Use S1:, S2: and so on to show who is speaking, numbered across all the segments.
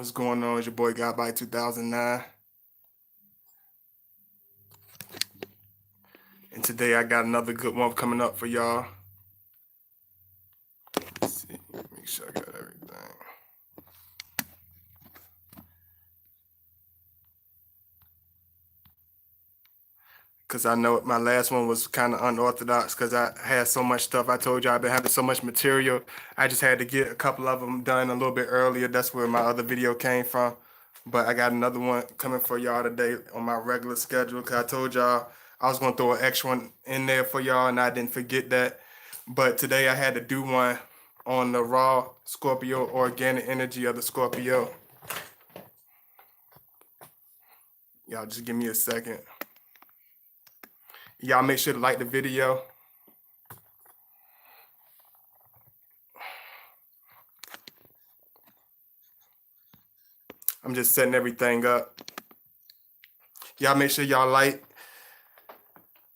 S1: What's going on? It's your boy Got by 2009. And today I got another good one coming up for y'all. Let's see, make sure I got everything. Because I know my last one was kind of unorthodox because I had so much stuff. I told you I've been having so much material. I just had to get a couple of them done a little bit earlier. That's where my other video came from. But I got another one coming for y'all today on my regular schedule because I told y'all I was going to throw an extra one in there for y'all and I didn't forget that. But today I had to do one on the raw Scorpio organic energy of the Scorpio. Y'all just give me a second. Y'all make sure to like the video. I'm just setting everything up. Y'all make sure y'all like.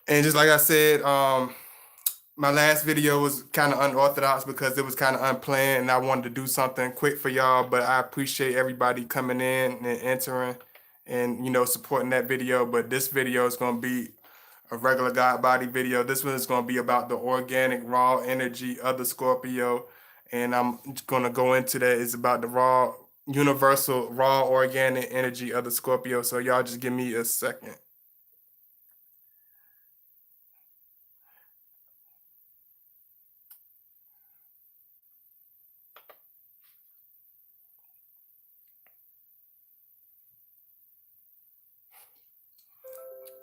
S1: And just like I said, my last video was kind of unorthodox because it was kind of unplanned and I wanted to do something quick for y'all, but I appreciate everybody coming in and entering and, supporting that video. But this video is going to be a regular God body video. This one is going to be about the organic raw energy of the Scorpio. And I'm going to go into that. It's about the raw, universal, raw organic energy of the Scorpio. So y'all just give me a second.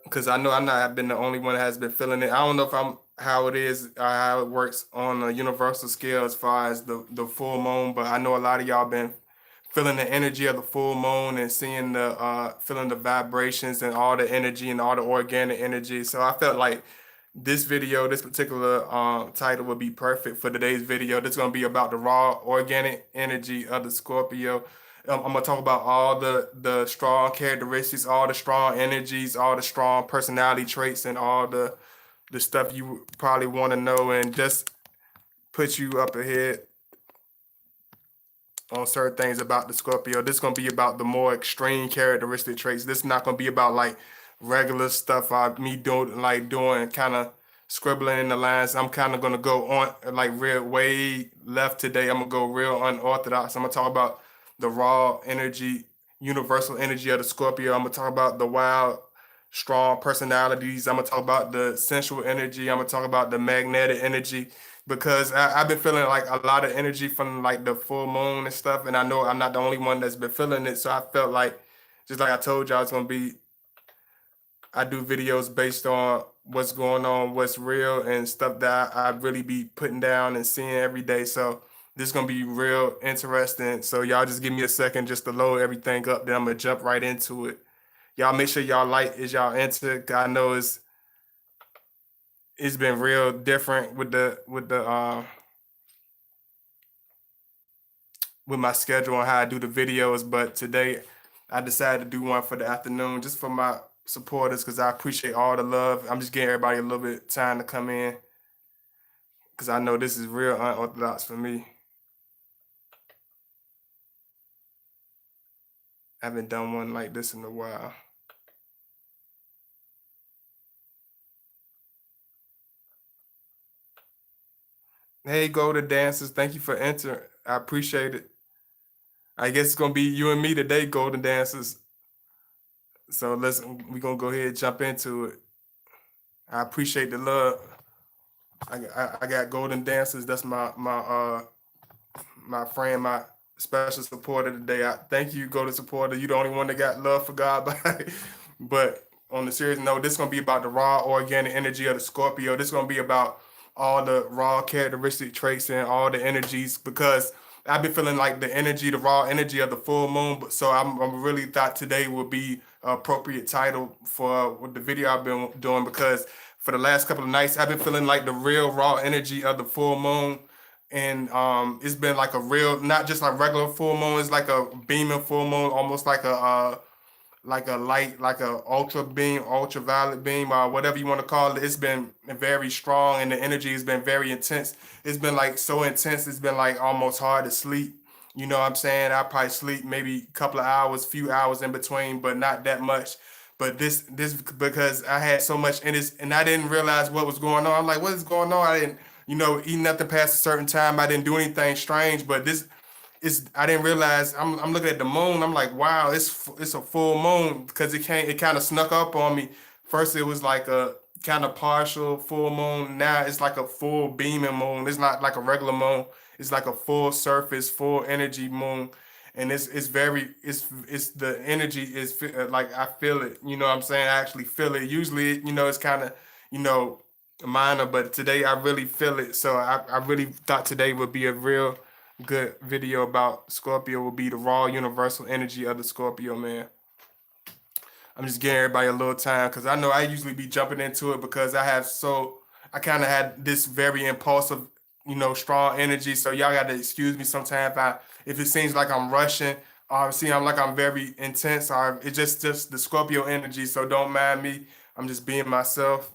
S1: Because I know I've been the only one that has been feeling it. I don't know if I'm how it is, how it works on a universal scale as far as the full moon, but I know a lot of y'all been feeling the energy of the full moon and seeing the feeling the vibrations and all the energy and all the organic energy. So I felt like this video, this particular title would be perfect for today's video. This is going to be about the raw organic energy of the Scorpio. I'm gonna talk about all the strong characteristics, all the strong energies, all the strong personality traits, and all the stuff you probably want to know, and just put you up ahead on certain things about the Scorpio. This is gonna be about the more extreme characteristic traits. This is not gonna be about like regular stuff. Me doing kind of scribbling in the lines. I'm kind of gonna go on like real way left today. I'm gonna go real unorthodox. I'm gonna talk about the raw energy, universal energy of the Scorpio. I'm gonna talk about the wild, strong personalities. I'm gonna talk about the sensual energy. I'm gonna talk about the magnetic energy because I've been feeling like a lot of energy from like the full moon and stuff, and I know I'm not the only one that's been feeling it. So I felt like, just like I told y'all, it's gonna be. I do videos based on what's going on, what's real, and stuff that I really be putting down and seeing every day. So this is gonna be real interesting. So y'all just give me a second just to load everything up. Then I'm gonna jump right into it. Y'all make sure y'all like is y'all into it. I know it's been real different with my schedule and how I do the videos, but today I decided to do one for the afternoon just for my supporters because I appreciate all the love. I'm just giving everybody a little bit of time to come in because I know this is real unorthodox for me. I haven't done one like this in a while. Hey, Golden Dancers, thank you for entering. I appreciate it. I guess it's gonna be you and me today, Golden Dancers. So we're gonna go ahead and jump into it. I appreciate the love. I got Golden Dancers. That's my friend, my special supporter today. I thank you, Golden Supporter. You the only one that got love for God. But on the serious note, this is gonna be about the raw organic energy of the Scorpio. This is gonna be about all the raw characteristic traits and all the energies because I've been feeling like the energy, the raw energy of the full moon. But so I'm really thought today would be an appropriate title for the video I've been doing because for the last couple of nights I've been feeling like the real raw energy of the full moon. And it's been like a real, not just like regular full moon. It's like a beaming full moon, almost like a light, like a ultra beam, ultraviolet beam, or whatever you want to call it. It's been very strong, and the energy has been very intense. It's been like so intense. It's been like almost hard to sleep. You know what I'm saying? I probably sleep maybe a couple of hours, few hours in between, but not that much. But this because I had so much in this, and I didn't realize what was going on. I'm like, what is going on? I didn't, eat nothing past a certain time. I didn't do anything strange, but this is I didn't realize. I'm looking at the moon. I'm like, wow, it's a full moon because it kind of snuck up on me. First, it was like a kind of partial full moon. Now it's like a full beaming moon. It's not like a regular moon. It's like a full surface, full energy moon, and it's very it's the energy is like I feel it. You know what I'm saying? I actually feel it. Usually, it's kind of you know minor, but today I really feel it. So I really thought today would be a real good video about Scorpio. Will be the raw universal energy of the Scorpio man. I'm just giving everybody a little time because I know I usually be jumping into it because I kind of had this very impulsive, strong energy. So y'all got to excuse me sometimes if it seems like I'm rushing or see I'm like I'm very intense or it's just the Scorpio energy. So don't mind me. I'm just being myself.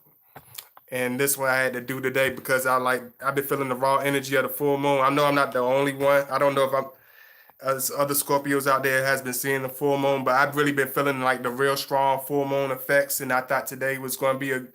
S1: And this one I had to do today because I've been feeling the raw energy of the full moon. I know I'm not the only one. I don't know if I'm as other Scorpios out there has been seeing the full moon, but I've really been feeling like the real strong full moon effects. And I thought today was going to be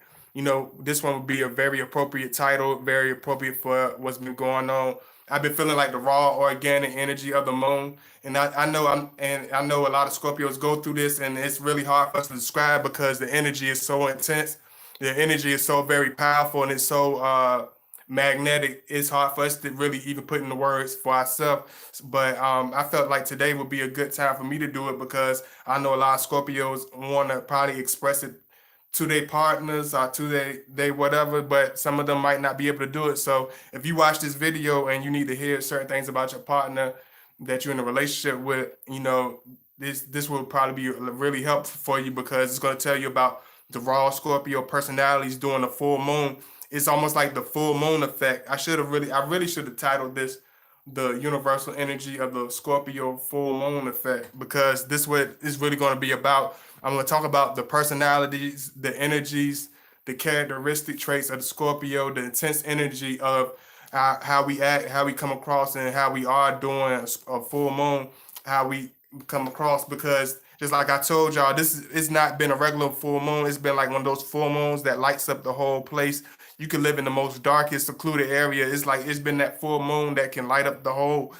S1: this one would be a very appropriate title, very appropriate for what's been going on. I've been feeling like the raw organic energy of the moon. And I know a lot of Scorpios go through this and it's really hard for us to describe because the energy is so intense. The energy is so very powerful and it's so magnetic. It's hard for us to really even put in the words for ourselves. But I felt like today would be a good time for me to do it because I know a lot of Scorpios want to probably express it to their partners or to they whatever, but some of them might not be able to do it. So if you watch this video and you need to hear certain things about your partner that you're in a relationship with, this will probably be really helpful for you because it's going to tell you about the raw Scorpio personalities during the full moon. It's almost like the full moon effect. I really should have titled this the universal energy of the Scorpio full moon effect because this what is really going to be about. I'm going to talk about the personalities, the energies, the characteristic traits of the Scorpio, the intense energy of how we act, how we come across, and how we are doing a full moon, how we come across. Because just like I told y'all, it's not been a regular full moon. It's been like one of those full moons that lights up the whole place. You can live in the most darkest, secluded area. It's like it's been that full moon that can light up the whole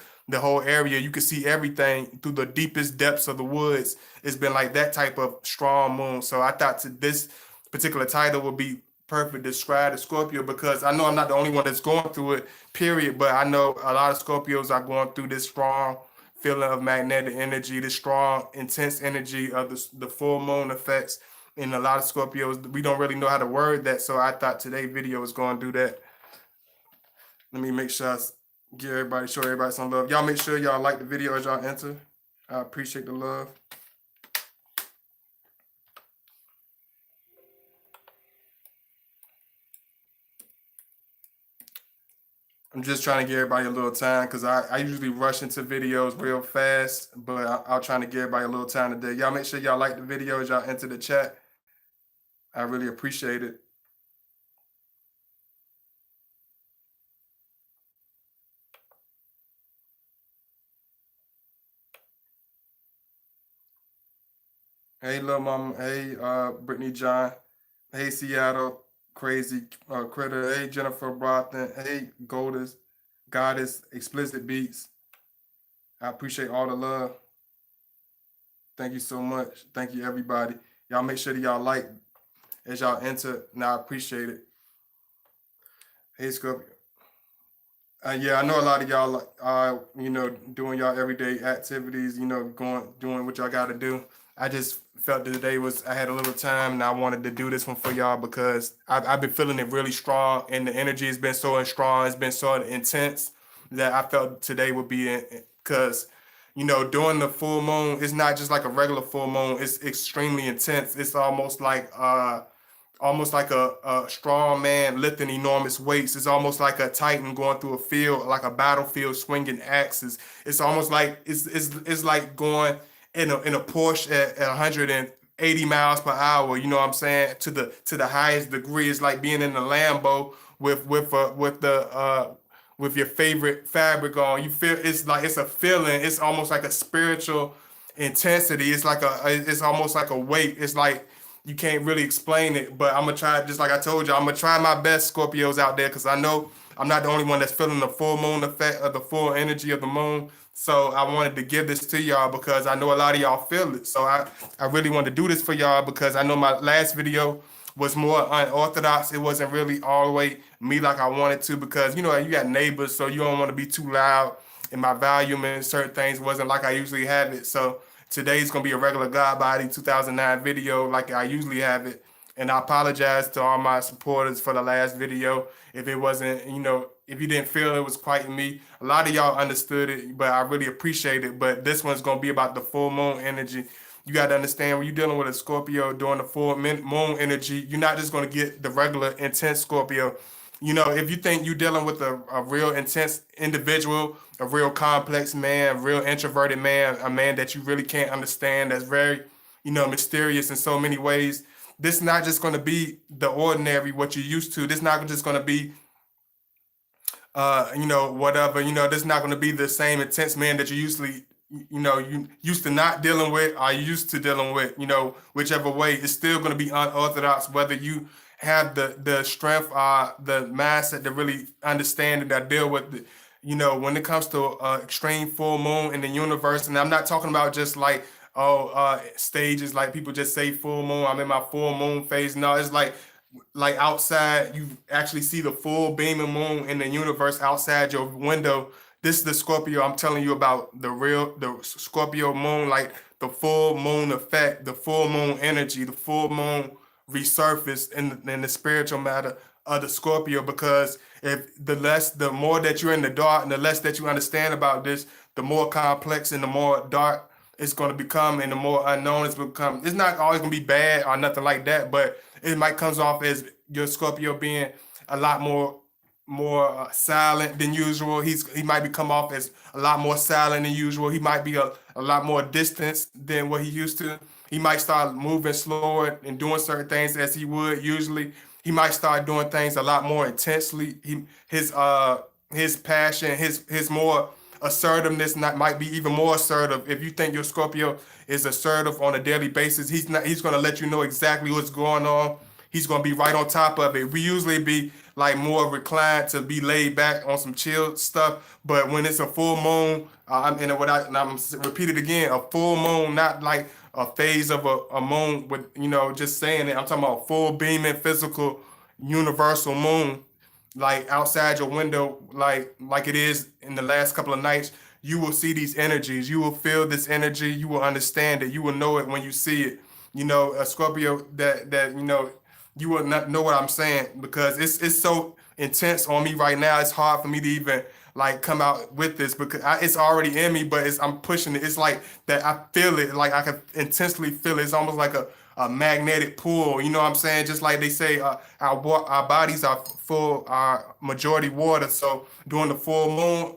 S1: area. You can see everything through the deepest depths of the woods. It's been like that type of strong moon. So I thought this particular title would be perfect to describe the Scorpio because I know I'm not the only one that's going through it, period. But I know a lot of Scorpios are going through this strong feeling of magnetic energy, this strong, intense energy of the full moon effects. And a lot of Scorpios, we don't really know how to word that. So I thought today's video was going to do that. Let me make sure I show everybody some love. Y'all make sure y'all like the video as y'all enter. I appreciate the love. I'm just trying to give everybody a little time because I usually rush into videos real fast, but I'll trying to give everybody a little time today. Y'all make sure y'all like the video as y'all enter the chat. I really appreciate it. Hey, little mama. Hey, Brittany John. Hey, Seattle Crazy Critter. Hey, Jennifer Brockton. Hey, Goddess, Explicit Beats. I appreciate all the love. Thank you so much. Thank you, everybody. Y'all make sure that y'all like as y'all enter. Now, I appreciate it. Hey, Scorpio. Yeah, I know a lot of y'all doing y'all everyday activities, doing what y'all got to do. I just felt that today I had a little time and I wanted to do this one for y'all because I've been feeling it really strong and the energy has been so strong, it's been so intense that I felt today would be because, during the full moon, it's not just like a regular full moon, it's extremely intense. It's almost like a strong man lifting enormous weights. It's almost like a titan going through a field, like a battlefield swinging axes. It's almost like it's like going in a Porsche at 180 miles per hour. You know what I'm saying? To the highest degree, it's like being in the Lambo with with your favorite fabric on. You feel it's like it's a feeling. It's almost like a spiritual intensity. It's almost like a weight. It's like you can't really explain it, but I'm gonna try. Just like I told you, I'm gonna try my best, Scorpios out there, because I know I'm not the only one that's feeling the full moon effect of the full energy of the moon. So I wanted to give this to y'all because I know a lot of y'all feel it. So I really wanted to do this for y'all because I know my last video was more unorthodox. It wasn't really all the way me like I wanted to, because you got neighbors, so you don't want to be too loud. And my volume and certain things wasn't like I usually have it. So today's gonna be a regular God Body 2009 video like I usually have it. And I apologize to all my supporters for the last video if it wasn't, if you didn't feel it was quite me. A lot of y'all understood it, but I really appreciate it. But this one's gonna be about the full moon energy. You got to understand, when you're dealing with a Scorpio during the full moon energy, you're not just going to get the regular intense Scorpio. If you think you're dealing with a real intense individual, a real complex man, a real introverted man, a man that you really can't understand, that's very, mysterious in so many ways, this is not just going to be the ordinary, what you're used to. This is not just going to be whatever, this is not going to be the same intense man that you usually, you used to not dealing with, or used to dealing with, whichever way. It's still going to be unorthodox, whether you have the strength or the mindset to really understand and that deal with it. When it comes to extreme full moon in the universe, and I'm not talking about just like, stages, like people just say full moon, I'm in my full moon phase. No, it's like outside, you actually see the full beam of moon in the universe outside your window. This is the Scorpio I'm telling you about, the Scorpio moon, like the full moon effect, the full moon energy, the full moon resurface in the spiritual matter of the Scorpio. Because the more that you're in the dark and the less that you understand about this, the more complex and the more dark it's going to become, and the more unknown it's become. It's not always going to be bad or nothing like that, but it might comes off as your Scorpio being a lot more silent than usual. He might become off as a lot more silent than usual. He might be a lot more distant than what he used to. He might start moving slower and doing certain things as he would usually. He might start doing things a lot more intensely. His passion, his more assertiveness might be even more assertive. If you think your Scorpio is assertive on a daily basis, he's going to let you know exactly what's going on. He's going to be right on top of it. We usually be like more reclined to be laid back on some chill stuff, but when it's a full moon, I'm repeat it again, a full moon, not like a phase of a moon with, just saying it. I'm talking about full beaming physical universal moon, like outside your window, like it is in the last couple of nights. You will see these energies. You will feel this energy. You will understand it. You will know it when you see it. A Scorpio that you will not know what I'm saying, because it's so intense on me right now. It's hard for me to even like come out with this, because it's already in me, but I'm pushing it. It's like that I feel it, like I can intensely feel it. It's almost like a magnetic pull. You know what I'm saying? Just like they say, our bodies are full, are majority water. So during the full moon,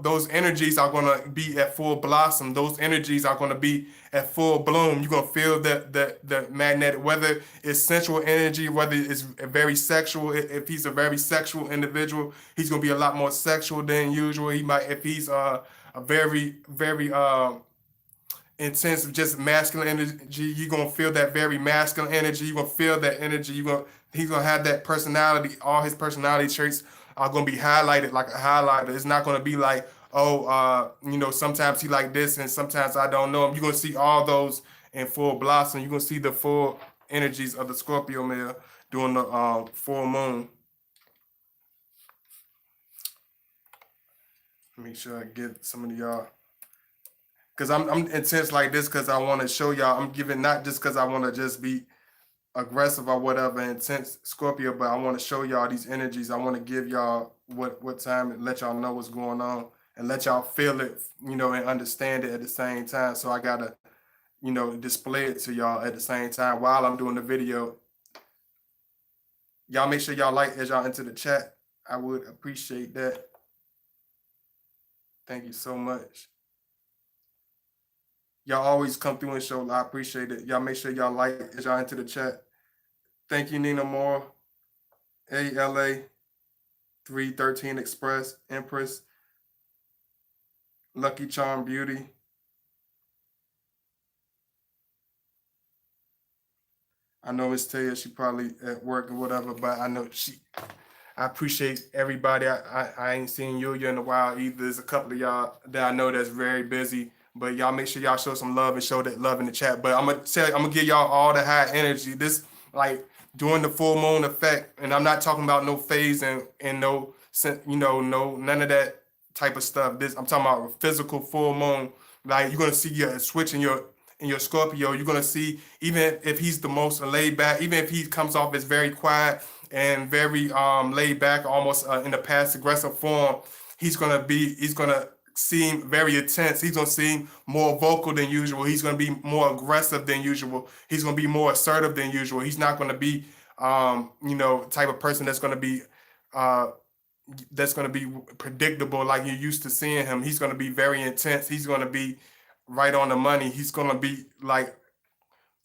S1: those energies are gonna be at full blossom. Those energies are gonna be at full bloom. You're gonna feel the magnetic, whether it's sensual energy, whether it's very sexual. If he's a very sexual individual, he's gonna be a lot more sexual than usual. He might, if he's a very intense, just masculine energy, you're gonna feel that very masculine energy. You're gonna feel that energy. He's gonna have that personality. All his personality traits are gonna be highlighted like a highlighter. It's not gonna be like, oh, sometimes he like this and sometimes I don't know him. You're gonna see all those in full blossom. You're gonna see the full energies of the Scorpio male during the full moon. Make sure I get some of y'all, because I'm intense like this because I want to show y'all. I'm giving not just because I want to just be aggressive or whatever, intense Scorpio, but I want to show y'all these energies. I want to give y'all what time and let y'all know what's going on and let y'all feel it, and understand it at the same time. So I gotta, display it to y'all at the same time while I'm doing the video. Y'all make sure y'all like as y'all enter the chat. I would appreciate that. Thank you so much. Y'all always come through and show. I appreciate it. Y'all make sure y'all like as y'all enter the chat. Thank you, Nina Moore. Hey, LA. 313 Express, Empress, Lucky Charm Beauty. I know Miss Taya, she probably at work or whatever, but I know I appreciate everybody. I ain't seen Yuya in a while either. There's a couple of y'all that I know that's very busy, but y'all make sure y'all show some love and show that love in the chat. But I'm gonna give y'all all the high energy. This like during the full moon effect, and I'm not talking about no phase and no no none of that type of stuff. This I'm talking about a physical full moon. Like you're gonna see your switch in your Scorpio. You're gonna see even if he's the most laid back, even if he comes off as very quiet and very laid back, almost in a passive aggressive form, he's gonna seem very intense. He's gonna seem more vocal than usual. He's gonna be more aggressive than usual. He's gonna be more assertive than usual. He's not gonna be type of person uh that's gonna be predictable like you're used to seeing him. He's gonna be very intense. He's gonna be right on the money. He's gonna be like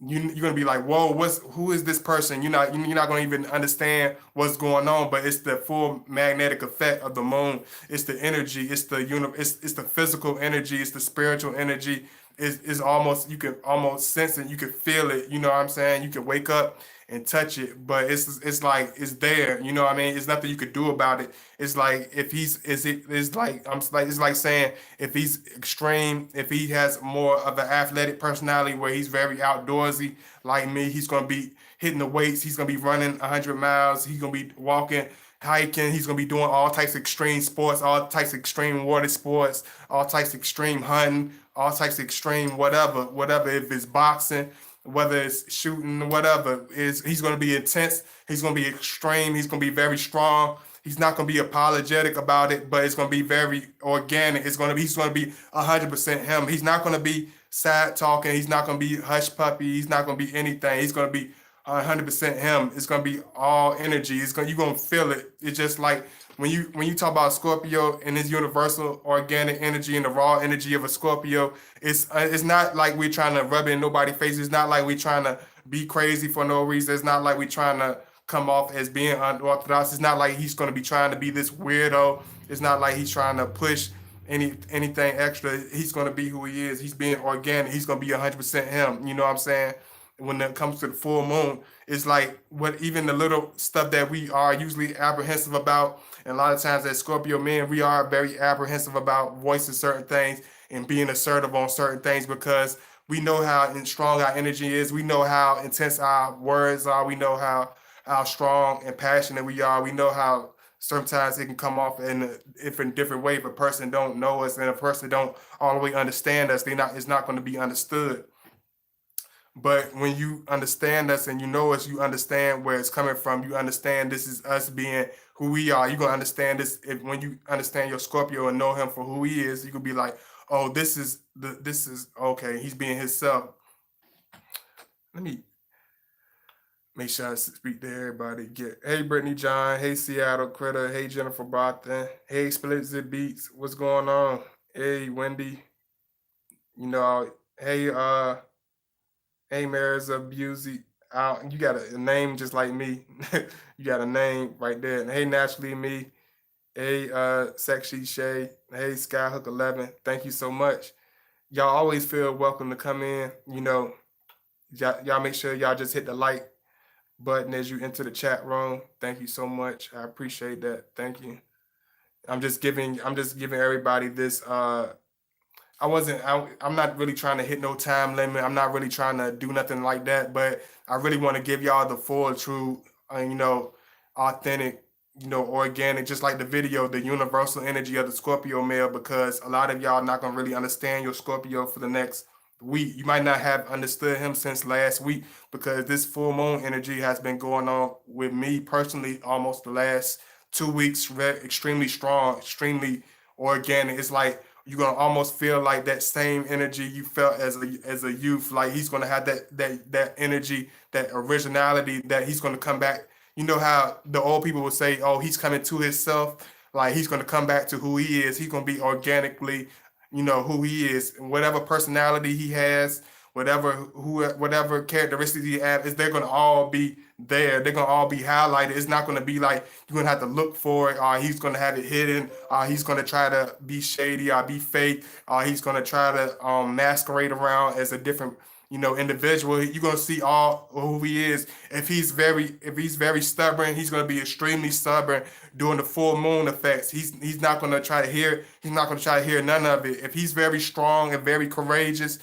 S1: you're gonna be like, whoa, who is this person? You're not gonna even understand what's going on, but it's the full magnetic effect of the moon. It's the energy, it's the physical energy, it's the spiritual energy. It's almost you can almost sense it, you can feel it, you know what I'm saying? You can wake up and touch it, but it's like it's there, you know what I mean? It's nothing you could do about it. It's like if he's is it it's like I'm like it's like saying if he's extreme, if he has more of an athletic personality where he's very outdoorsy like me, he's gonna be hitting the weights, he's gonna be running 100 miles, he's gonna be walking, hiking, he's gonna be doing all types of extreme sports, all types of extreme water sports, all types of extreme hunting, all types of extreme whatever. If it's boxing, whether it's shooting, whatever, is he's gonna be intense, he's gonna be extreme, he's gonna be very strong. He's not gonna be apologetic about it, but it's gonna be very organic. He's gonna be 100% him. He's not gonna be sad talking. He's not gonna be hush puppy. He's not gonna be anything. He's gonna be 100% him. It's gonna be all energy. You're gonna feel it. It's just like when you talk about Scorpio and his universal organic energy and the raw energy of a Scorpio. It's not like we're trying to rub it in nobody's face. It's not like we're trying to be crazy for no reason. It's not like we're trying to come off as being unorthodox. It's not like he's going to be trying to be this weirdo. It's not like he's trying to push anything extra. He's going to be who he is. He's being organic. He's going to be 100% him. You know what I'm saying? When it comes to the full moon, it's like what even the little stuff that we are usually apprehensive about. And a lot of times as Scorpio men, we are very apprehensive about voicing certain things and being assertive on certain things because we know how strong our energy is. We know how intense our words are. We know how strong and passionate we are. We know how sometimes it can come off in a different way if a person don't know us and a person don't all the way understand us. It's not going to be understood. But when you understand us and you know us, you understand where it's coming from. You understand this is us being who we are. You're gonna understand this if when you understand your Scorpio and know him for who he is, you could be like, oh, this is okay, he's being himself. Let me make sure I speak to everybody. Hey Brittany John, hey Seattle Critter, hey Jennifer Brockton, hey Split Zip Beats, what's going on? Hey Wendy, hey hey Marissa Busey. You got a name just like me. You got a name right there. And hey Naturally Me, hey Sexy Shay, hey Skyhook 11. Thank you so much. Y'all always feel welcome to come in. Y'all make sure y'all just hit the like button as you enter the chat room. Thank you so much. I appreciate that. Thank you. I'm just giving everybody this I'm not really trying to hit no time limit. I'm not really trying to do nothing like that, but I really want to give y'all the full true authentic, organic, just like the video, the universal energy of the Scorpio male, because a lot of y'all not gonna really understand your Scorpio for the next week. You might not have understood him since last week because this full moon energy has been going on with me personally almost the last 2 weeks, extremely strong, extremely organic. It's like you're gonna almost feel like that same energy you felt as a youth. Like he's gonna have that energy, that originality, that he's gonna come back. You know how the old people would say, "Oh, he's coming to himself." Like he's gonna come back to who he is. He's gonna be organically, who he is, and whatever personality he has, whatever characteristics you have, is they're gonna all be there. They're gonna all be highlighted. It's not gonna be like you're gonna have to look for it, or he's gonna have it hidden, or he's gonna try to be shady or be fake, or he's gonna try to masquerade around as a different individual. You're gonna see all who he is. If he's very stubborn, he's gonna be extremely stubborn during the full moon effects. He's not gonna try to hear. He's not gonna try to hear none of it. If he's very strong and very courageous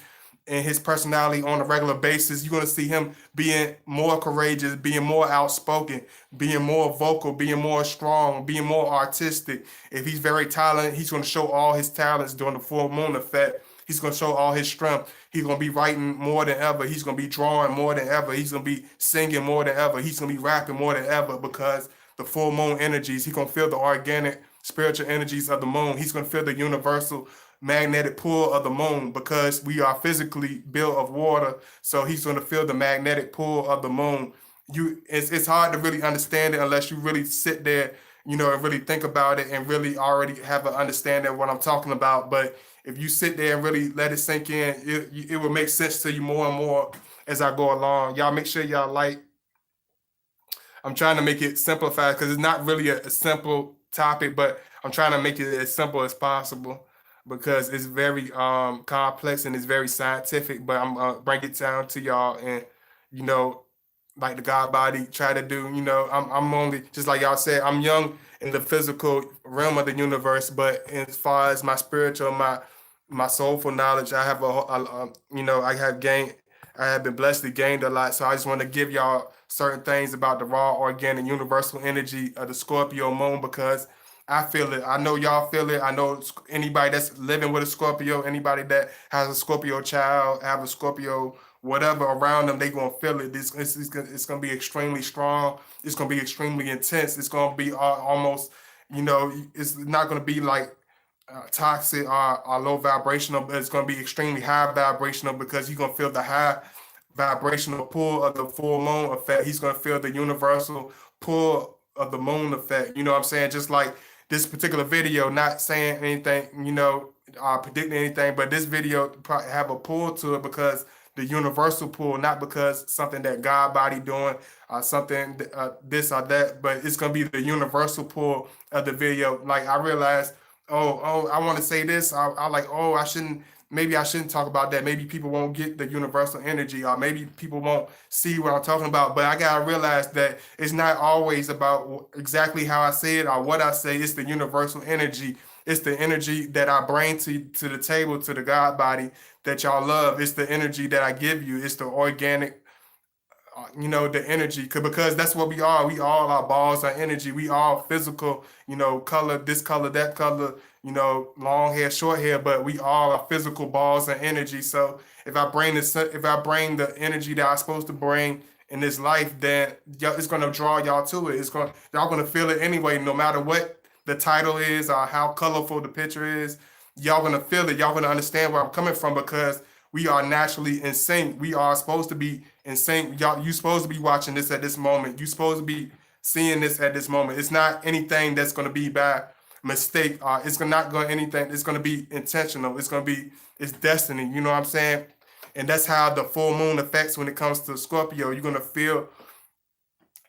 S1: in his personality on a regular basis, you're gonna see him being more courageous, being more outspoken, being more vocal, being more strong, being more artistic. If he's very talented, he's gonna show all his talents during the full moon effect. He's gonna show all his strength. He's gonna be writing more than ever. He's gonna be drawing more than ever. He's gonna be singing more than ever. He's gonna be rapping more than ever because the full moon energies. He's gonna feel the organic spiritual energies of the moon. He's gonna feel the universal magnetic pull of the moon because we are physically built of water. So he's gonna feel the magnetic pull of the moon. It's hard to really understand it unless you really sit there, and really think about it and really already have an understanding of what I'm talking about. But if you sit there and really let it sink in, it will make sense to you more and more as I go along. Y'all make sure y'all like. I'm trying to make it simplified because it's not really a simple topic, but I'm trying to make it as simple as possible because it's very complex and it's very scientific. But I'm bring it down to y'all and you know like the God body try to do. I'm only just like y'all said. I'm young in the physical realm of the universe, but as far as my spiritual, my soulful knowledge, I have I have been blessed to gain a lot. So I just want to give y'all certain things about the raw, organic, universal energy of the Scorpio moon because I feel it. I know y'all feel it. I know anybody that's living with a Scorpio, anybody that has a Scorpio child, have a Scorpio whatever around them, they gonna feel it. It's gonna be extremely strong. It's gonna be extremely intense. It's gonna be almost, it's not gonna be like toxic or low vibrational, but it's going to be extremely high vibrational because you're going to feel the high vibrational pull of the full moon effect. He's going to feel the universal pull of the moon effect. You know what I'm saying? Just like this particular video, not saying anything, predicting anything, but this video probably have a pull to it because the universal pull, not because something that God body doing or something this or that, but it's gonna be the universal pull of the video. Like I realized, oh, I want to say this. I like, oh, maybe I shouldn't talk about that. Maybe people won't get the universal energy, or maybe people won't see what I'm talking about. But I gotta realize that it's not always about exactly how I say it or what I say. It's the universal energy. It's the energy that I bring to the table, to the God body that y'all love. It's the energy that I give you. It's the organic, the energy, because that's what we are. We all are balls of energy. We all physical, color, this color, that color, long hair, short hair, but we all are physical balls of energy. So if I bring the energy that I'm supposed to bring in this life, then it's gonna draw y'all to it. Y'all gonna feel it anyway, no matter what the title is or how colorful the picture is. Y'all gonna feel it. Y'all gonna understand where I'm coming from because we are naturally in sync. We are supposed to be in sync. Y'all, you supposed to be watching this at this moment. You supposed to be seeing this at this moment. It's not anything that's gonna be by mistake. It's not going anything. It's gonna be intentional. It's destiny. You know what I'm saying? And that's how the full moon affects when it comes to Scorpio. You're gonna feel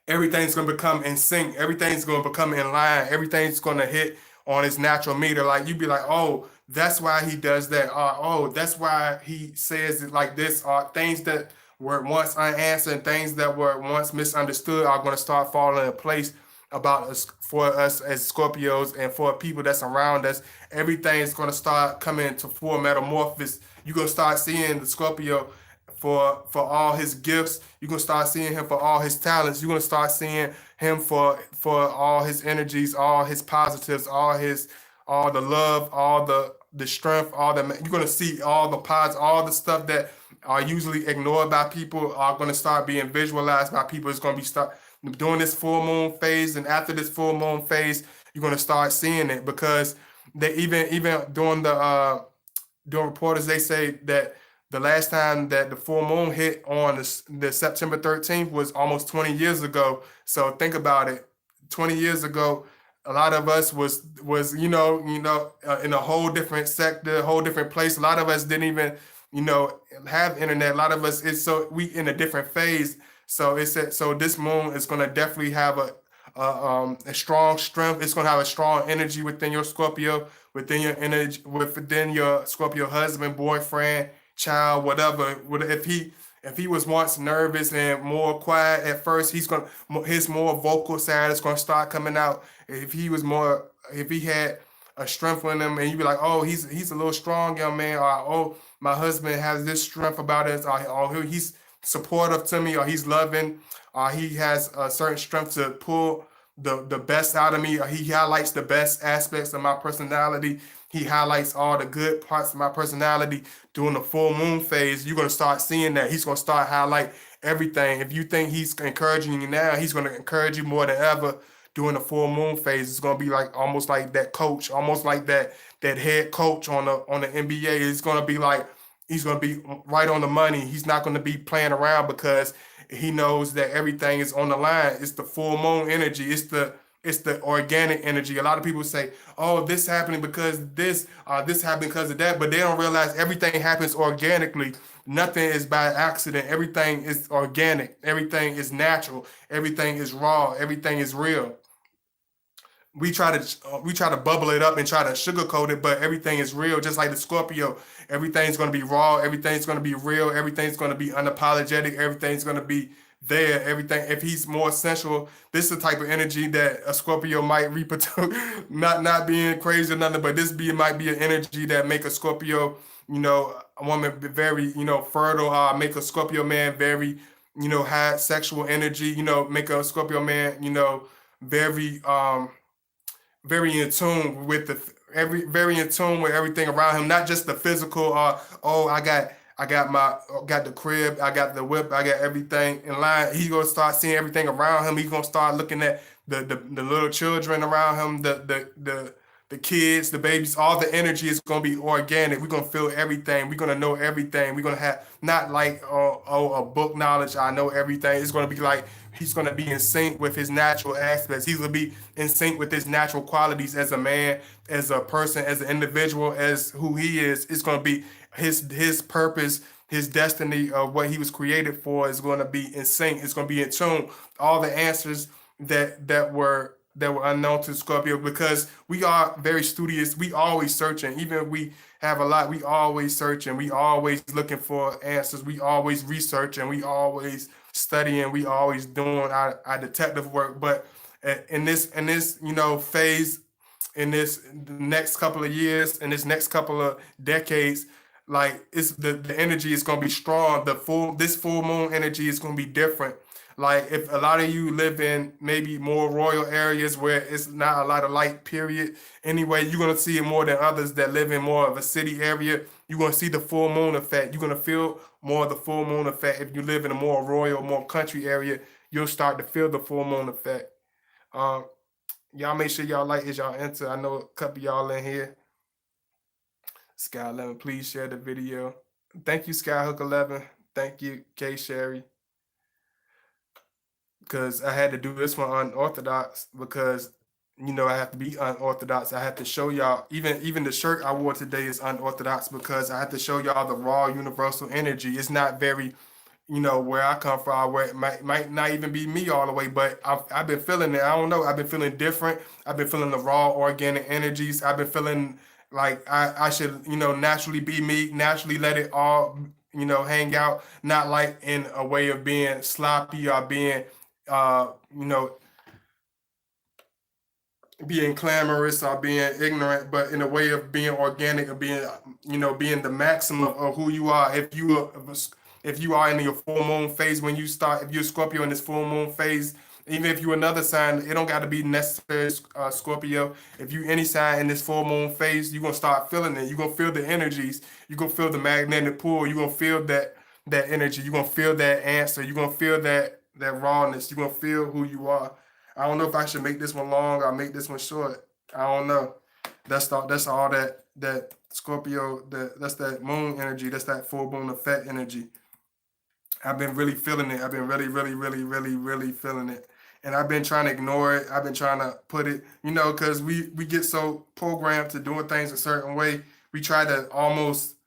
S1: everything's gonna become in sync. Everything's gonna become in line. Everything's gonna hit on its natural meter. Like you be like, oh, that's why he does that. Oh, that's why he says it like this. Things that were once unanswered, things that were once misunderstood are gonna start falling in place about us for us as Scorpios and for people that's around us. Everything's gonna start coming into full metamorphosis. You're gonna start seeing the Scorpio for all his gifts. You're gonna start seeing him for all his talents. You're gonna start seeing him for all his energies, all his positives, all the love, all the strength, you're gonna see all the pods, all the stuff that are usually ignored by people are gonna start being visualized by people. It's gonna be start during this full moon phase, and after this full moon phase, you're gonna start seeing it because they even during during reporters, they say that the last time that the full moon hit on the September 13th was almost 20 years ago. So think about it. 20 years ago, a lot of us was in a whole different sector, a whole different place. A lot of us didn't even have internet. A lot of us, it's so we in a different phase. So so this moon is gonna definitely have a strong strength. It's gonna have a strong energy within your Scorpio, within your energy, within your Scorpio husband, boyfriend, child, whatever. If he was once nervous and more quiet at first, his more vocal side is gonna start coming out. If he had a strength in him, and you be like, oh, he's a little strong young man, or oh, my husband has this strength about us, or he's supportive to me, or he's loving, or he has a certain strength to pull the best out of me, or he highlights the best aspects of my personality. He highlights all the good parts of my personality during the full moon phase. You're gonna start seeing that. He's gonna start highlight everything. If you think he's encouraging you now, he's gonna encourage you more than ever during the full moon phase. It's gonna be like almost like that coach, almost like that head coach on the NBA. It's gonna be like he's gonna be right on the money. He's not gonna be playing around because he knows that everything is on the line. It's the full moon energy. It's the organic energy. A lot of people say, "Oh, this happening because this happened because of that," but they don't realize everything happens organically. Nothing is by accident. Everything is organic. Everything is natural. Everything is raw. Everything is real. We try to bubble it up and try to sugarcoat it, but everything is real. Just like the Scorpio, everything's going to be raw. Everything's going to be real. Everything's going to be unapologetic. Everything's going to be there. Everything. If he's more sensual, this is the type of energy that a Scorpio might reproduce. Not being crazy or nothing, but might be an energy that make a Scorpio, a woman very, fertile. Make a Scorpio man very, high sexual energy. Make a Scorpio man, very very in tune with very in tune with everything around him, not just the physical. Oh, I got the crib, I got the whip, I got everything in line. He's gonna start seeing everything around him. He's gonna start looking at the little children around him, the kids, the babies. All the energy is gonna be organic. We're gonna feel everything. We're gonna know everything. We're gonna have not like a book knowledge. I know everything. It's gonna be like he's gonna be in sync with his natural aspects. He's gonna be in sync with his natural qualities as a man, as a person, as an individual, as who he is. It's gonna be his purpose, his destiny of what he was created for is going to be in sync. It's going to be in tune. All the answers that were unknown to Scorpio, because we are very studious. We always searching. Even if we have a lot, we always searching. We always looking for answers. We always researching. We always studying. We always doing our detective work. But in this phase, in this next couple of years, in this next couple of decades, like it's the energy is gonna be strong. This full moon energy is gonna be different. Like if a lot of you live in maybe more royal areas where it's not a lot of light, period. Anyway, you're gonna see it more than others that live in more of a city area. You're gonna see the full moon effect. You're gonna feel more of the full moon effect. If you live in a more royal, more country area, you'll start to feel the full moon effect. Um, y'all make sure y'all like is y'all enter. I know a couple of y'all in here. Sky 11, please share the video. Thank you, Skyhook 11. Thank you, K Sherry, because I had to do this one unorthodox because I have to be unorthodox. I have to show y'all. Even the shirt I wore today is unorthodox because I have to show y'all the raw universal energy. It's not very where I come from, where it might not even be me all the way, but I've been feeling it. I don't know. I've been feeling different. I've been feeling the raw organic energies. I've been feeling like I should, naturally be me, naturally let it all, hang out, not like in a way of being sloppy or uh, you know, being clamorous or being ignorant, but in a way of being organic or being, being the maximum of who you are. If you are in your full moon phase, when you start, if you're Scorpio in this full moon phase, even if you're another sign, it don't got to be necessary Scorpio. If you any sign in this full moon phase, you're gonna start feeling it. You're gonna feel the energies. You're gonna feel the magnetic pull. You're gonna feel that energy. You're gonna feel that answer. You're gonna feel that rawness. You're gonna feel who you are. I don't know if I should make this one long or make this one short. I don't know. That's all that Scorpio. That's that moon energy. That's that full moon effect energy. I've been really feeling it. I've been really, really, really, really, really feeling it. And I've been trying to ignore it. I've been trying to put it, because we get so programmed to doing things a certain way. We try to almost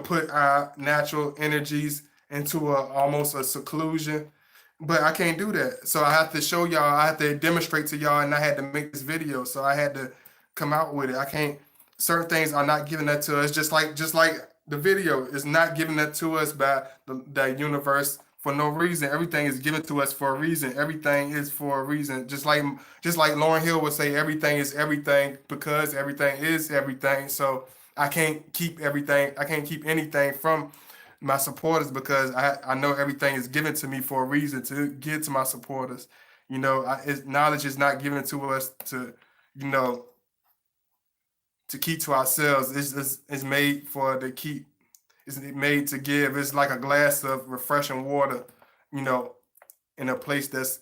S1: put our natural energies into almost a seclusion. But I can't do that. So I have to show y'all, I have to demonstrate to y'all, and I had to make this video. So I had to come out with it. I can't, certain things are not given that to us, just like the video is not given that to us by the universe for no reason. Everything is given to us for a reason. Everything is for a reason. Just like Lauren Hill would say, everything is everything because everything is everything. So I can't keep everything. I can't keep anything from my supporters because I know everything is given to me for a reason to give to my supporters. Knowledge is not given to us you know, to keep to ourselves. It's made for the keep. It's made to give. It's like a glass of refreshing water, you know, in a place that's,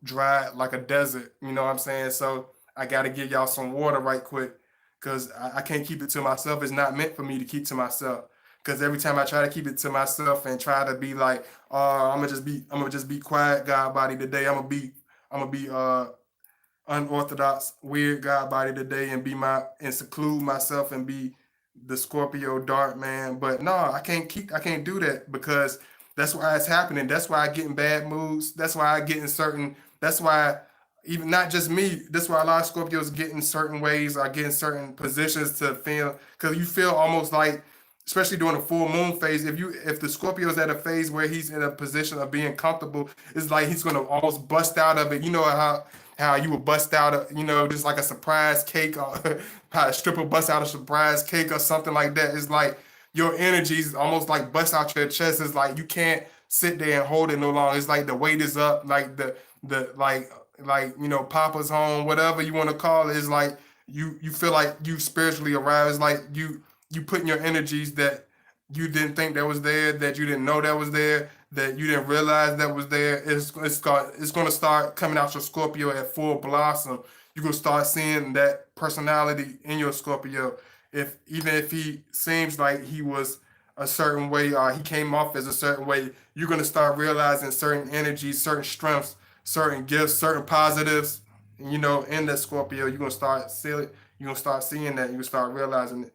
S1: dry like a desert. You know what I'm saying? So I got to give y'all some water right quick because I can't keep it to myself. It's not meant for me to keep to myself. Because every time I try to keep it to myself and try to be like, I'm gonna just be quiet, God body today. I'm gonna be unorthodox, weird God body today and and seclude myself and be the Scorpio dark man. But no, I can't do that because that's why it's happening. That's why I get in bad moods. That's why I get in certain that's why even not just me, that's why a lot of Scorpios get in certain ways or get in certain positions to feel because you feel almost like especially during the full moon phase, if the Scorpio's at a phase where he's in a position of being comfortable, it's like he's gonna almost bust out of it. You know how you would bust out just like a surprise cake or how a stripper bust out a surprise cake or something like that. It's like your energies almost like bust out your chest. It's like you can't sit there and hold it no longer. It's like the weight is up, like the Papa's home, whatever you want to call it. Is like you feel like you spiritually arrived. It's like you putting your energies that you didn't think that was there, that you didn't know that was there, that you didn't realize that was there. It's going to start coming out your Scorpio at full blossom. You're going to start seeing that personality in your Scorpio. If even if he seems like he was a certain way or he came off as a certain way, you're going to start realizing certain energies, certain strengths, certain gifts, certain positives, in that Scorpio. You're going to start seeing it. You're going to start seeing that. You're going to start realizing it.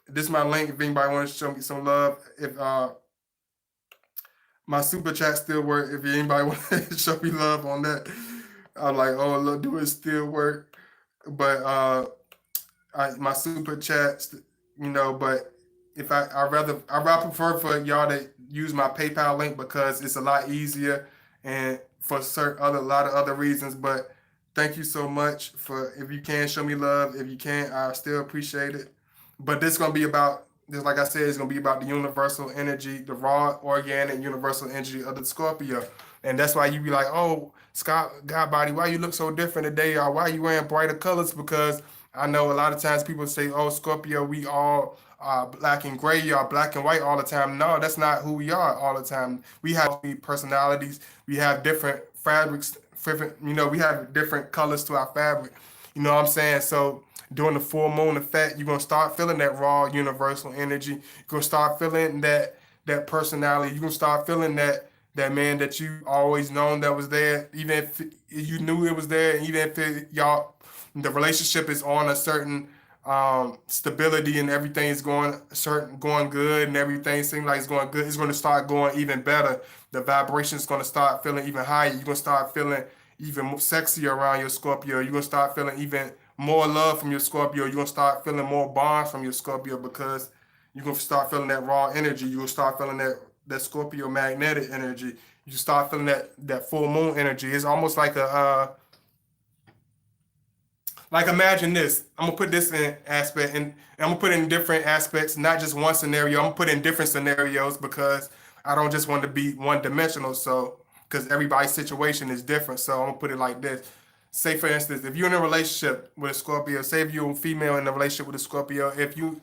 S1: This is my link. If anybody wants to show me some love, if my super chat still work, if anybody want to show me love on that, I'm like, oh look, do it still work? But my super chats, But if I rather prefer for y'all to use my PayPal link because it's a lot easier and for a lot of other reasons. But thank you so much for if you can show me love. If you can't, I still appreciate it. But this gonna be about just like I said, it's gonna be about the universal energy, the raw, organic, universal energy of the Scorpio. And that's why you be like, oh, Scott God body, why you look so different today? Or why you wearing brighter colors? Because I know a lot of times people say, oh, Scorpio, we all black and gray, y'all black and white all the time. No, that's not who we are all the time. We have personalities, we have different fabrics, different, we have different colors to our fabric. You know what I'm saying? So during the full moon effect, you're gonna start feeling that raw universal energy. You're gonna start feeling that personality. You're gonna start feeling that man that you always known that was there, even if you knew it was there, even if y'all the relationship is on a certain stability and everything is going good and everything seems like it's going good. It's gonna start going even better. The vibration is gonna start feeling even higher. You're gonna start feeling even more sexy around your Scorpio. You're gonna start feeling even more love from your Scorpio. You're gonna start feeling more bonds from your Scorpio because you're gonna start feeling that raw energy. You're gonna start feeling that Scorpio magnetic energy. You start feeling that full moon energy. It's almost like like imagine this. I'm gonna put this in aspect, and I'm gonna put it in different aspects, not just one scenario. I'm gonna put in different scenarios because I don't just want to be one dimensional. So, because everybody's situation is different. So I'm gonna put it like this. Say for instance, if you're in a relationship with a Scorpio, say if you're a female in a relationship with a Scorpio, if you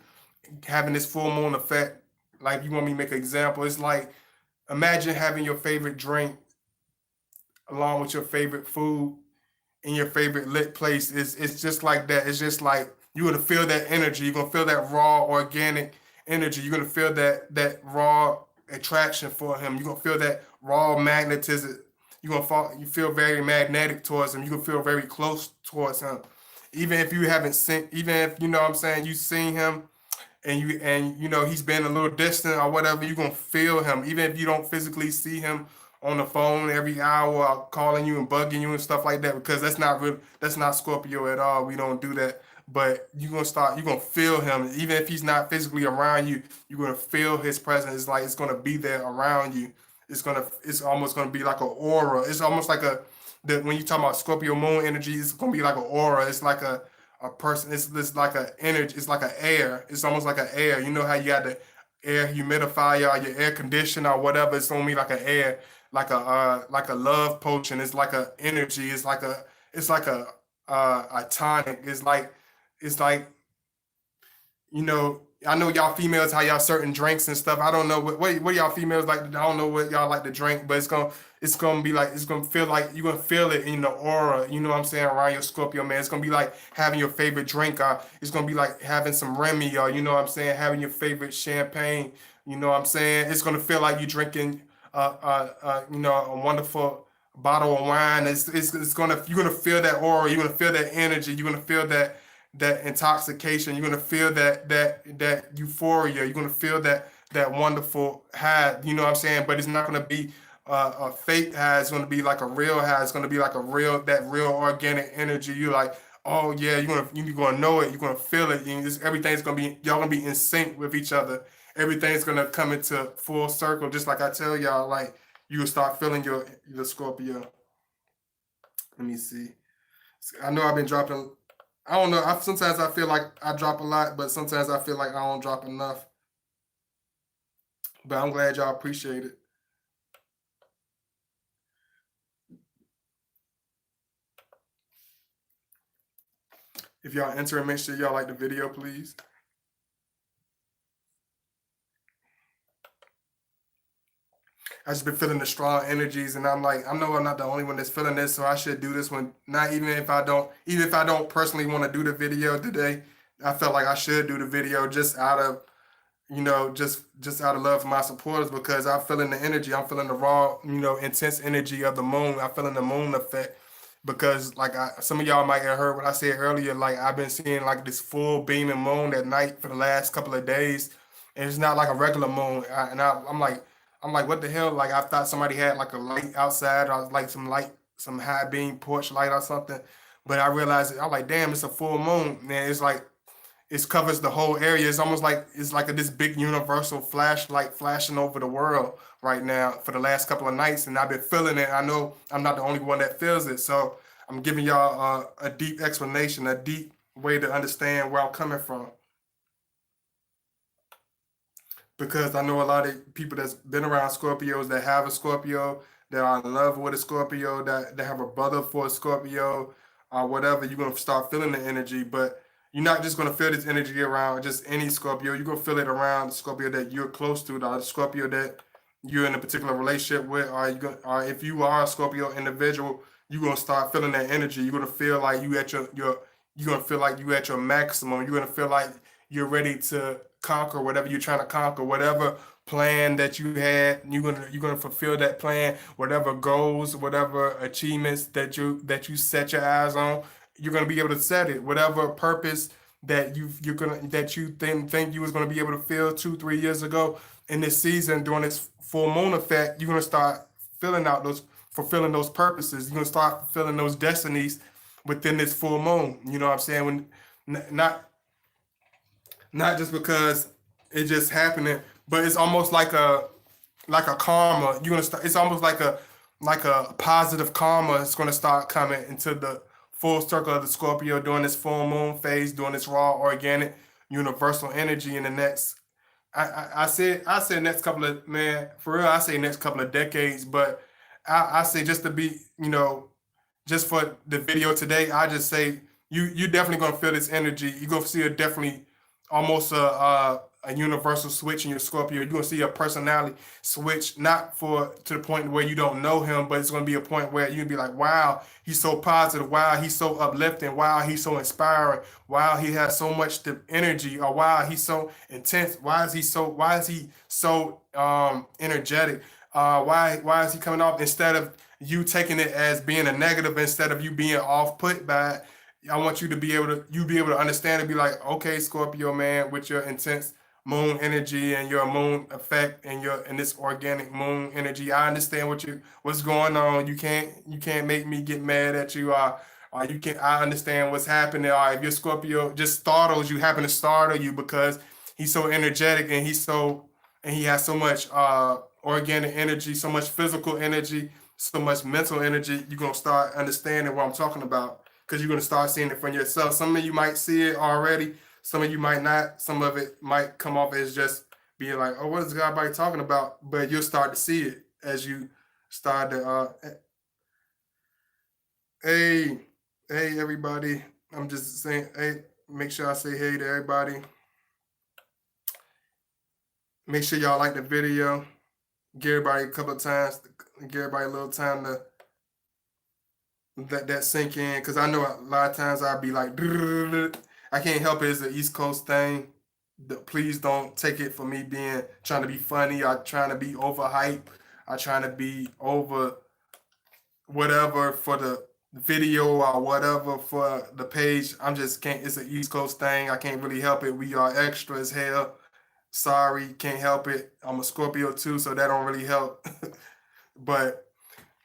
S1: having this full moon effect, like you want me to make an example, it's like imagine having your favorite drink along with your favorite food in your favorite lit place. It's just like that. It's just like you're gonna feel that energy. You're gonna feel that raw organic energy. You're gonna feel that raw attraction for him. You're gonna feel that raw magnetism. You feel very magnetic towards him. You can feel very close towards him. Even if you haven't seen, even if you know what I'm saying, you've seen him and he's been a little distant or whatever, you're gonna feel him even if you don't physically see him on the phone every hour calling you and bugging you and stuff like that, because that's not Scorpio at all. We don't do that. But you're gonna feel him even if he's not physically around you. You're gonna feel his presence. It's like it's gonna be there around you. It's almost gonna be like an aura. It's almost like when you talk about Scorpio moon energy, it's gonna be like an aura. It's like a person. It's like a energy. It's like an air. It's almost like an air. You know how you got the air humidifier or your air conditioner or whatever. It's gonna be like an air, like a love potion. It's like a energy. It's like a tonic. It's like I know y'all females how y'all certain drinks and stuff. I don't know what y'all females like. I don't know what y'all like to drink, but it's gonna be like it's gonna feel like you're gonna feel it in the aura. You know what I'm saying, around your Scorpio man. It's gonna be like having your favorite drink. It's gonna be like having some Remy, or you know what I'm saying, having your favorite champagne. You know what I'm saying. It's gonna feel like you drinking a wonderful bottle of wine. It's gonna you're gonna feel that aura. You're gonna feel that energy. You're gonna feel that intoxication. You're gonna feel that euphoria. You're gonna feel that wonderful high. You know what I'm saying? But it's not gonna be a fake high. It's gonna be like a real high. It's gonna be like that real organic energy. You're like, oh yeah, you're gonna know it. You're gonna feel it. Everything's gonna be y'all gonna be in sync with each other. Everything's gonna come into full circle. Just like I tell y'all, like you will start feeling your Scorpio. Let me see. I know I've been dropping. I don't know. Sometimes I feel like I drop a lot, but sometimes I feel like I don't drop enough. But I'm glad y'all appreciate it. If y'all enter and make sure y'all like the video, please. I just been feeling the strong energies, and I'm like, I know I'm not the only one that's feeling this, so I should do this one. Not even if I don't personally want to do the video today, I felt like I should do the video just out of just out of love for my supporters, because I'm feeling the energy. I'm feeling the raw, intense energy of the moon. I'm feeling the moon effect because, like, some of y'all might have heard what I said earlier. Like, I've been seeing like this full beaming moon at night for the last couple of days, and it's not like a regular moon. I'm like, what the hell? Like, I thought somebody had like a light outside, or like some high beam porch light or something. But I realized I'm like, damn, it's a full moon, man. It's like it covers the whole area. It's almost like this big universal flashlight flashing over the world right now for the last couple of nights, and I've been feeling it. I know I'm not the only one that feels it, so I'm giving y'all a deep explanation, a deep way to understand where I'm coming from, because I know a lot of people that's been around Scorpios that have a Scorpio, that are in love with a Scorpio, that have a brother for a Scorpio, or whatever. You're gonna start feeling the energy, but you're not just gonna feel this energy around just any Scorpio. You're gonna feel it around the Scorpio that you're close to, the Scorpio that you're in a particular relationship with, or if you are a Scorpio individual, you're gonna start feeling that energy. You're gonna feel like you're gonna feel like you at your maximum. You're gonna feel like you're ready to conquer whatever you're trying to conquer, whatever plan that you had. You're gonna fulfill that plan, whatever goals, whatever achievements that you set your eyes on. You're gonna be able to set it. Whatever purpose that you think you was gonna be able to fill 2 3 years ago, in this season during this full moon effect, you're gonna start filling out those fulfilling those purposes. You're gonna start fulfilling those destinies within this full moon. You know what I'm saying? When not just because it's just happening, but it's almost like a karma. You're gonna start. It's almost like a positive karma. It's gonna start coming into the full circle of the Scorpio during this full moon phase, during this raw, organic, universal energy in the next. I said next couple of man for real. I say next couple of decades, but I say just to be just for the video today, I just say you definitely gonna feel this energy. You're gonna see a definitely almost a universal switch in your Scorpio. You're gonna see a personality switch, not for to the point where you don't know him, but it's gonna be a point where you're gonna be like, wow, he's so positive, wow, he's so uplifting, wow, he's so inspiring, wow, he has so much energy, or wow, he's so intense, why is he so energetic, why is he coming off, instead of you taking it as being a negative, instead of you being off put by it, I want you to be able to understand and be like, okay, Scorpio man, with your intense moon energy and your moon effect and your and this organic moon energy, I understand what's going on. You can't make me get mad at you. You can I understand what's happening. If your Scorpio just startles you, happen to startle you because he's so energetic and he has so much organic energy, so much physical energy, so much mental energy. You're gonna start understanding what I'm talking about because you're gonna start seeing it for yourself. Some of you might see it already, some of you might not. Some of it might come off as just being like, "Oh, what is everybody talking about?" But you'll start to see it as you start to. Hey, hey, everybody! I'm just saying, hey, make sure I say hey to everybody. Make sure y'all like the video. Give everybody a couple of times. Give everybody a little time to let that sink in, because I know a lot of times I'll be like, I can't help it. It's an East Coast thing. Please don't take it for me being trying to be funny or trying to be overhyped. I trying to be over whatever for the video or whatever for the page. I'm just can't. It's an East Coast thing. I can't really help it. We are extra as hell. Sorry, can't help it. I'm a Scorpio too, so that don't really help. But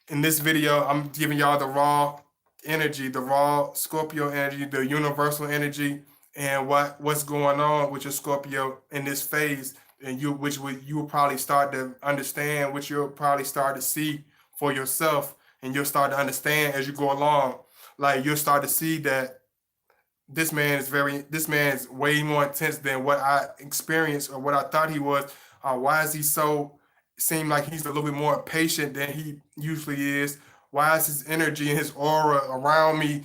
S1: in this video, I'm giving y'all the raw energy, the raw Scorpio energy, the universal energy, and what's going on with your Scorpio in this phase, and you will probably start to understand, which you'll probably start to see for yourself, and you'll start to understand as you go along. Like you'll start to see that this man is way more intense than what I experienced or what I thought he was. Why is he so seem like he's a little bit more patient than he usually is? Why is his energy and his aura around me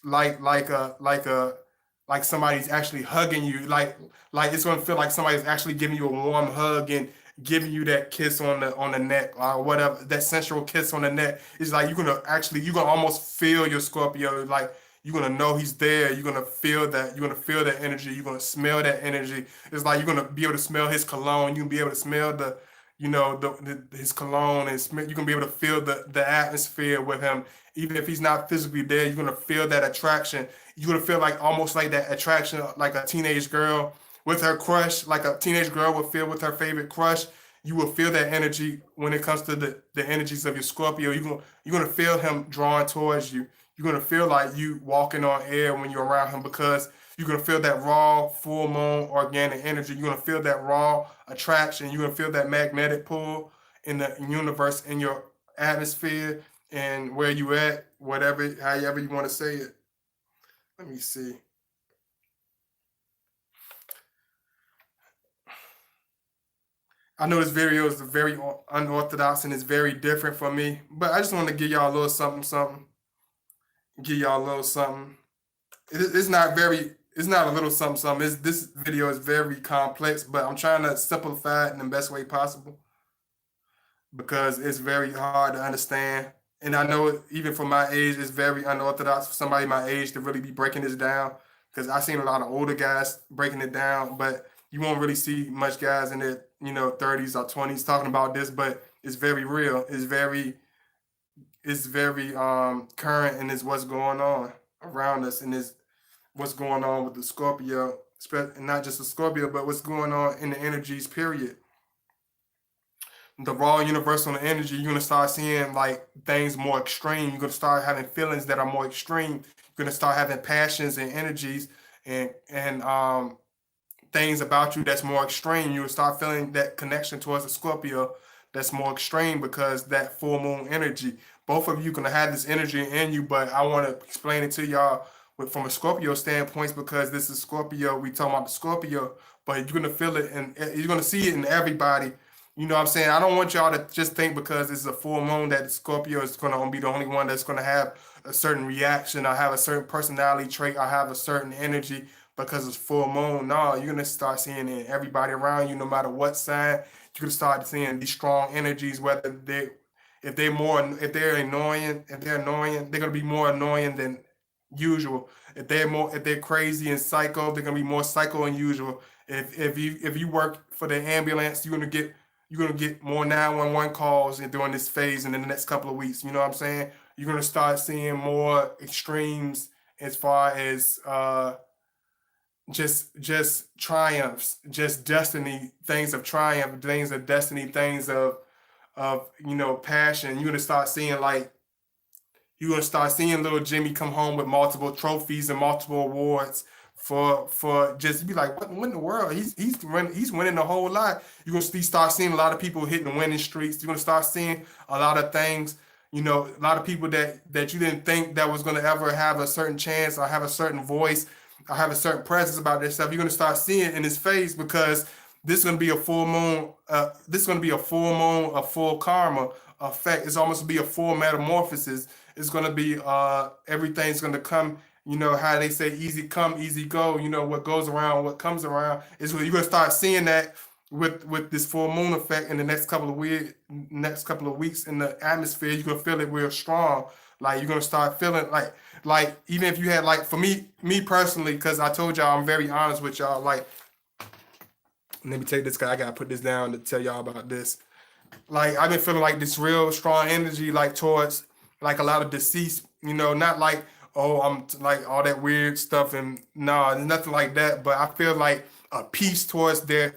S1: like like somebody's actually hugging you? Like it's gonna feel like somebody's actually giving you a warm hug and giving you that kiss on the neck or whatever, that sensual kiss on the neck. It's like you're gonna almost feel your Scorpio, like you're gonna know he's there. You're gonna feel that energy. You're gonna smell that energy. It's like you're gonna be able to smell his cologne. You can be able to smell his cologne, and you can be able to feel the atmosphere with him. Even if he's not physically there, you're gonna feel that attraction. You're gonna feel like almost like that attraction, like a teenage girl with her crush, like a teenage girl would feel with her favorite crush. You will feel that energy when it comes to the energies of your Scorpio. You're gonna feel him drawing towards you. You're gonna feel like you walking on air when you're around him because you're gonna feel that raw, full moon organic energy. You're gonna feel that raw attraction. You're gonna feel that magnetic pull in the universe, in your atmosphere, and where you at, whatever, however you want to say it. Let me see. I know this video is very unorthodox and it's very different from me, but I just want to give y'all a little something, something. Give y'all a little something. It's not very. It's not a little something, something. This video is very complex, but I'm trying to simplify it in the best way possible because it's very hard to understand. And I know even for my age, it's very unorthodox for somebody my age to really be breaking this down. Because I've seen a lot of older guys breaking it down, but you won't really see much guys in their 30s or 20s talking about this. But it's very real. It's very current, and it's what's going on around us, and is what's going on with the Scorpio, and not just the Scorpio, but what's going on in the energies. Period. The raw universal energy, you're gonna start seeing like things more extreme. You're gonna start having feelings that are more extreme. You're gonna start having passions and energies and things about you that's more extreme. You'll start feeling that connection towards the Scorpio that's more extreme because that full moon energy. Both of you gonna have this energy in you, but I want to explain it to y'all from a Scorpio standpoint because this is Scorpio. We talking about the Scorpio, but you're gonna feel it and you're gonna see it in everybody. You know what I'm saying? I don't want y'all to just think because it's a full moon that Scorpio is gonna be the only one that's gonna have a certain reaction or have a certain personality trait or have a certain energy because it's full moon. No, you're gonna start seeing it in everybody around you, no matter what sign. You're gonna start seeing these strong energies, whether if they're annoying, they're gonna be more annoying than usual. If they're crazy and psycho, they're gonna be more psycho than usual. If you work for the ambulance, you're gonna get more 911 calls during this phase and in the next couple of weeks. You know what I'm saying? You're gonna start seeing more extremes as far as just triumphs, just destiny, things of triumph, things of destiny, things of passion. You're gonna start seeing little Jimmy come home with multiple trophies and multiple awards for just be like, what in the world? He's winning a whole lot. You're gonna start seeing a lot of people hitting winning streaks. You're gonna start seeing a lot of things. A lot of people that you didn't think that was gonna ever have a certain chance or have a certain voice or have a certain presence about their stuff. You're gonna start seeing it in his face because this is gonna be a full moon. This is gonna be a full moon, a full karma effect. It's almost be a full metamorphosis. It's gonna be everything's gonna come. How they say easy come, easy go. What goes around, what comes around. You're gonna start seeing that with this full moon effect in the next couple of weeks in the atmosphere. You're gonna feel it real strong. Like you're gonna start feeling like even if you had like for me personally, because I told y'all I'm very honest with y'all. Like let me take this guy. I gotta put this down to tell y'all about this. Like I've been feeling like this real strong energy like towards like a lot of deceased, not like oh like all that weird stuff and no, nothing like that. But I feel like a peace towards their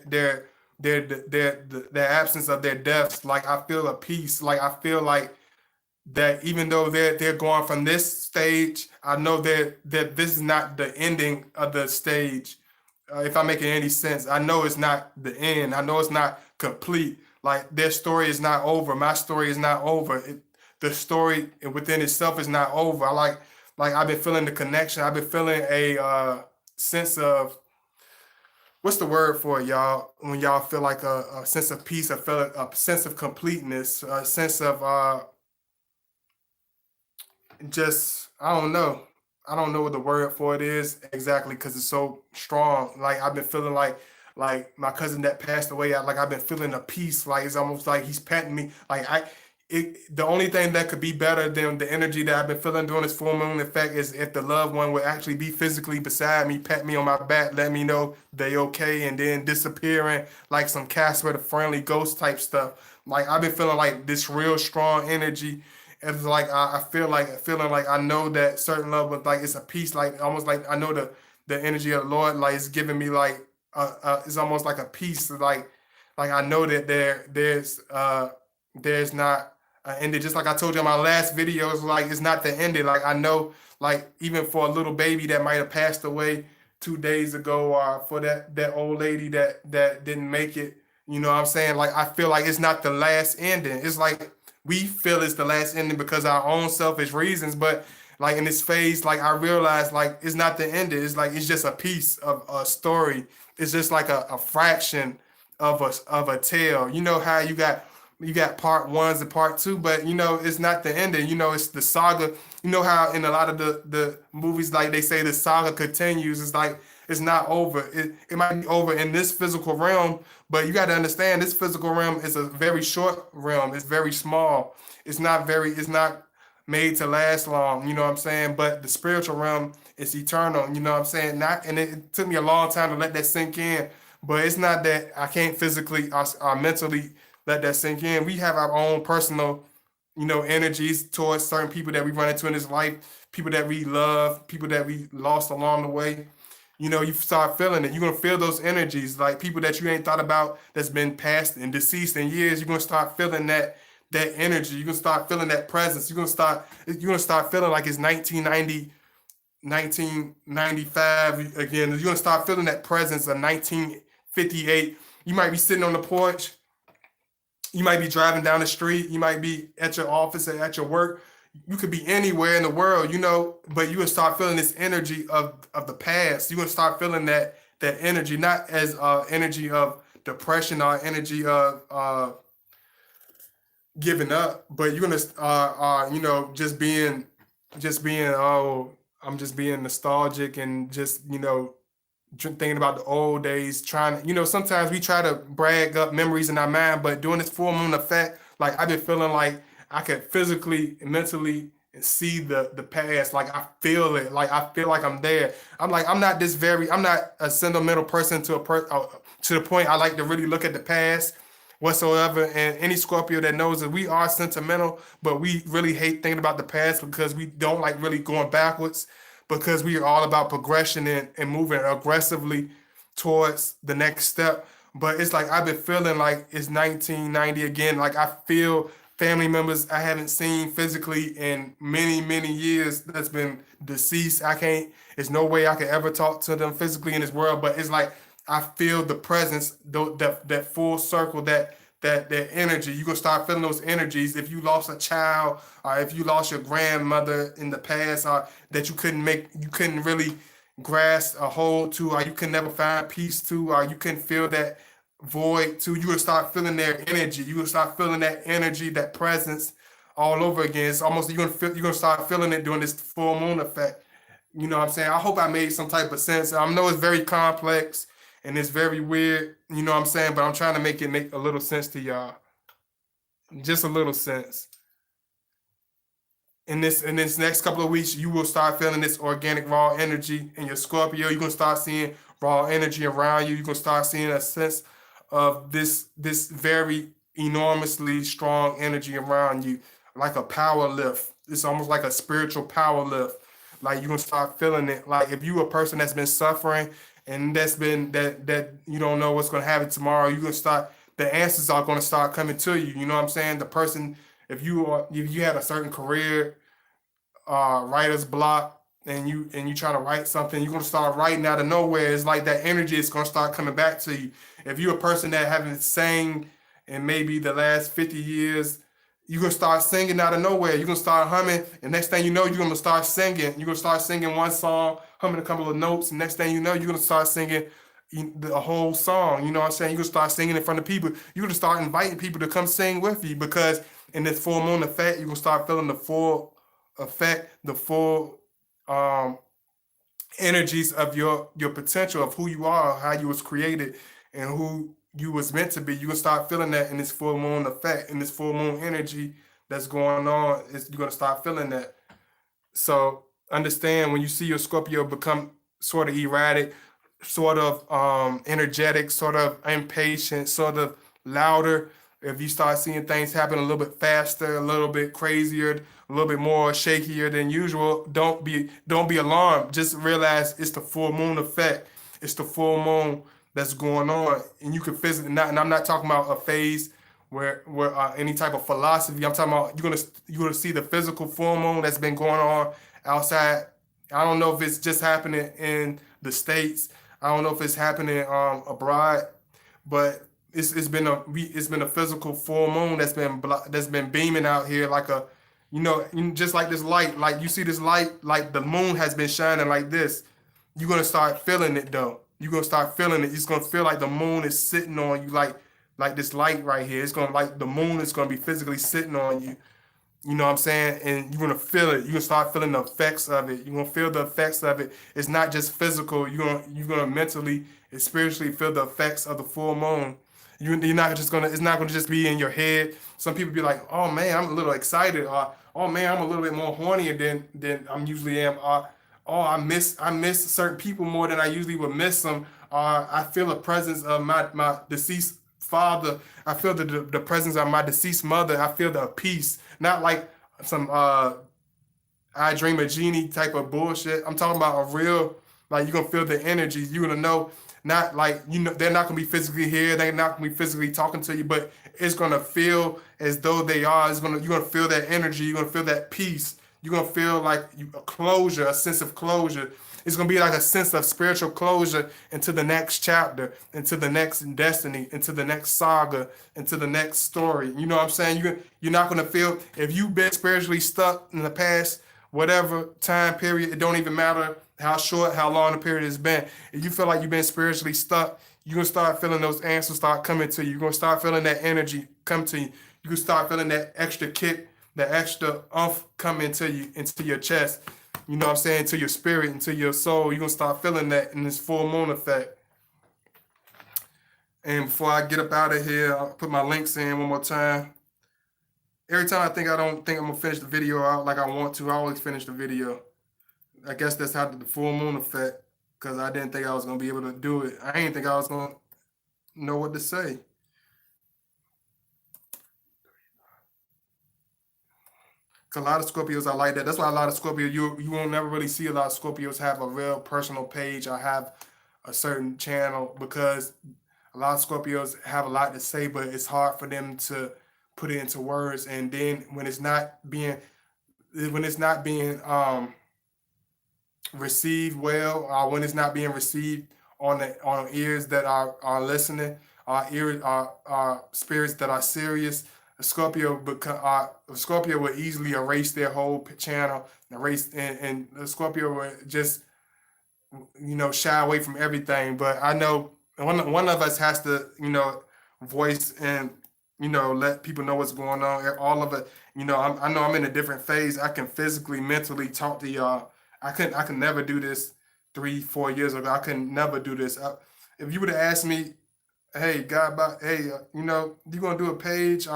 S1: absence of their deaths. Like I feel a peace. Like I feel like that even though they're going from this stage, I know that this is not the ending of the stage. If I'm making any sense, I know it's not the end. I know it's not complete. Like their story is not over. My story is not over. The story within itself is not over. Like I've been feeling the connection. I've been feeling a sense of what's the word for it, y'all? When y'all feel like a sense of peace, a sense of completeness, a sense of just I don't know what the word for it is exactly because it's so strong. Like I've been feeling like my cousin that passed away. I've been feeling a peace. Like it's almost like he's petting me. The only thing that could be better than the energy that I've been feeling during this full moon effect is if the loved one would actually be physically beside me, pet me on my back, let me know they okay, and then disappearing like some Casper the Friendly Ghost type stuff. Like I've been feeling like this real strong energy. It's like I feel like feeling like I know that certain love, but like it's a peace, like almost like I know the energy of the Lord, like it's giving me like it's almost like a peace, like I know that there's not an ending. Just like I told you in my last video, it's like it's not the ending. Like I know, like even for a little baby that might have passed away 2 days ago, or for that old lady that didn't make it, you know what I'm saying? Like I feel like it's not the last ending. It's like we feel it's the last ending because our own selfish reasons, but like in this phase, like I realized like it's not the ending. It's like it's just a piece of a story. It's just like a fraction of a tale. You know how you got part ones and part two, but it's not the ending. It's the saga. You know how in a lot of the movies, like they say the saga continues. It's like it's not over. It might be over in this physical realm, but you got to understand this physical realm is a very short realm. It's very small. It's not made to last long, you know what I'm saying? But the spiritual realm is eternal, you know what I'm saying? Not and it took me a long time to let that sink in, but it's not that I can't physically or mentally let that sink in. We have our own personal, energies towards certain people that we run into in this life, people that we love, people that we lost along the way. You start feeling it. You're gonna feel those energies, like people that you ain't thought about that's been passed and deceased in years. You're gonna start feeling that energy. You're gonna start feeling that presence. You're gonna start feeling like it's 1990, 1995 again. You're gonna start feeling that presence of 1958. You might be sitting on the porch. You might be driving down the street. You might be at your office or at your work. You could be anywhere in the world, but you gonna start feeling this energy of the past. You're gonna start feeling that energy, not as energy of depression or energy of giving up, but you're gonna just being oh, I'm just being nostalgic and just thinking about the old days, trying to, sometimes we try to brag up memories in our mind, but during this full moon effect, like I've been feeling like I could physically and mentally see the past. Like I feel it. Like I feel like I'm there. I'm like, I'm not a sentimental person to the point I like to really look at the past whatsoever. And any Scorpio that knows that we are sentimental, but we really hate thinking about the past because we don't like really going backwards. because we are all about progression and moving aggressively towards the next step. But it's like I've been feeling like it's 1990 again. Like I feel family members I haven't seen physically in many, many years that's been deceased. I can't, there's no way I could ever talk to them physically in this world, but it's like I feel the presence, that full circle, that energy. You're gonna start feeling those energies if you lost a child, or if you lost your grandmother in the past, or that you couldn't really grasp a hold to, or you could never find peace to, or you couldn't feel that void to. You gonna start feeling their energy. You gonna start feeling that energy, that presence all over again. It's almost you're gonna start feeling it during this full moon effect. You know what I'm saying? I hope I made some type of sense. I know it's very complex and it's very weird, you know what I'm saying? But I'm trying to make it make a little sense to y'all. Just a little sense. In this next couple of weeks, you will start feeling this organic raw energy in your Scorpio. You're gonna start seeing raw energy around you. You're gonna start seeing a sense of this very enormously strong energy around you, like a power lift. It's almost like a spiritual power lift. Like you're gonna start feeling it. Like if you a person that's been suffering and that's been that you don't know what's gonna happen tomorrow, you're gonna start the answers are gonna start coming to you. You know what I'm saying? The person if you had a certain career, writer's block, and you try to write something, you're gonna start writing out of nowhere. It's like that energy is gonna start coming back to you. If you're a person that haven't sang in maybe the last 50 years, you're gonna start singing out of nowhere. You're gonna start humming, and next thing you know, you're gonna start singing. You're gonna start singing one song, humming a couple of notes, and next thing you know, you're gonna start singing the whole song. You know what I'm saying? You're gonna start singing in front of people. You're gonna start inviting people to come sing with you because in this full moon effect, you're gonna start feeling the full effect, the full um, energies of your potential of who you are, how you was created, and who you was meant to be. You gonna start feeling that in this full moon effect, in this full moon energy that's going on. Is you're gonna start feeling that. So understand when you see your Scorpio become sort of erratic, sort of energetic, sort of impatient, sort of louder. If you start seeing things happen a little bit faster, a little bit crazier, a little bit more shakier than usual, don't be alarmed. Just realize it's the full moon effect. It's the full moon that's going on, and you can physically not. And I'm not talking about a phase where any type of philosophy. I'm talking about you're gonna see the physical full moon that's been going on outside. I don't know if it's just happening in the states. I don't know if it's happening abroad, but it's been a physical full moon that's been beaming out here like a just like this light. Like you see this light, like the moon has been shining like this. You're gonna start feeling it though. You're gonna start feeling it. It's gonna feel like the moon is sitting on you, like this light right here. It's gonna like the moon is gonna be physically sitting on you. You know what I'm saying? And you're gonna feel it. You're gonna start feeling the effects of it. You're gonna feel the effects of it. It's not just physical. You're gonna mentally and spiritually feel the effects of the full moon. You're not just gonna. It's not gonna just be in your head. Some people be like, "Oh man, I'm a little excited," or "Oh man, I'm a little bit more hornier than I'm usually am." Or, "Oh, I miss certain people more than I usually would miss them." Or I feel the presence of my deceased father. I feel the presence of my deceased mother. I feel the peace, not like some I dream a genie type of bullshit. I'm talking about a real, like you're gonna feel the energy. You're gonna know, not like they're not gonna be physically here. They're not gonna be physically talking to you, but it's gonna feel as though they are. You're gonna feel that energy. You're gonna feel that peace. You're gonna feel like a closure, a sense of closure. It's gonna be like a sense of spiritual closure into the next chapter, into the next destiny, into the next saga, into the next story. You know what I'm saying? You're not gonna feel if you've been spiritually stuck in the past, whatever time period. It don't even matter how short, how long the period has been. If you feel like you've been spiritually stuck, you're gonna start feeling those answers start coming to you. You're gonna start feeling that energy come to you. You can start feeling that extra kick, that extra umph come into your chest. You know what I'm saying? To your spirit, into your soul. You're gonna start feeling that in this full moon effect. And before I get up out of here, I'll put my links in one more time. Every time I don't think I'm gonna finish the video out like I want to, I always finish the video. I guess that's how the full moon effect, because I didn't think I was gonna be able to do it. I didn't think I was gonna know what to say. 'Cause a lot of Scorpios are like that. That's why a lot of Scorpio, you won't never really see a lot of Scorpios have a real personal page or have a certain channel, because a lot of Scorpios have a lot to say, but it's hard for them to put it into words. And then when it's not being received well, or when it's not being received on ears that are listening, our spirits that are serious, Scorpio would easily erase their whole channel, erase, and the Scorpio would just, shy away from everything. But I know one of us has to, voice and, let people know what's going on. All of it, I know I'm in a different phase. I can physically, mentally talk to y'all. I can never do this 3, 4 years ago. I can never do this. If you would have asked me, hey, God, hey, you gonna do a page?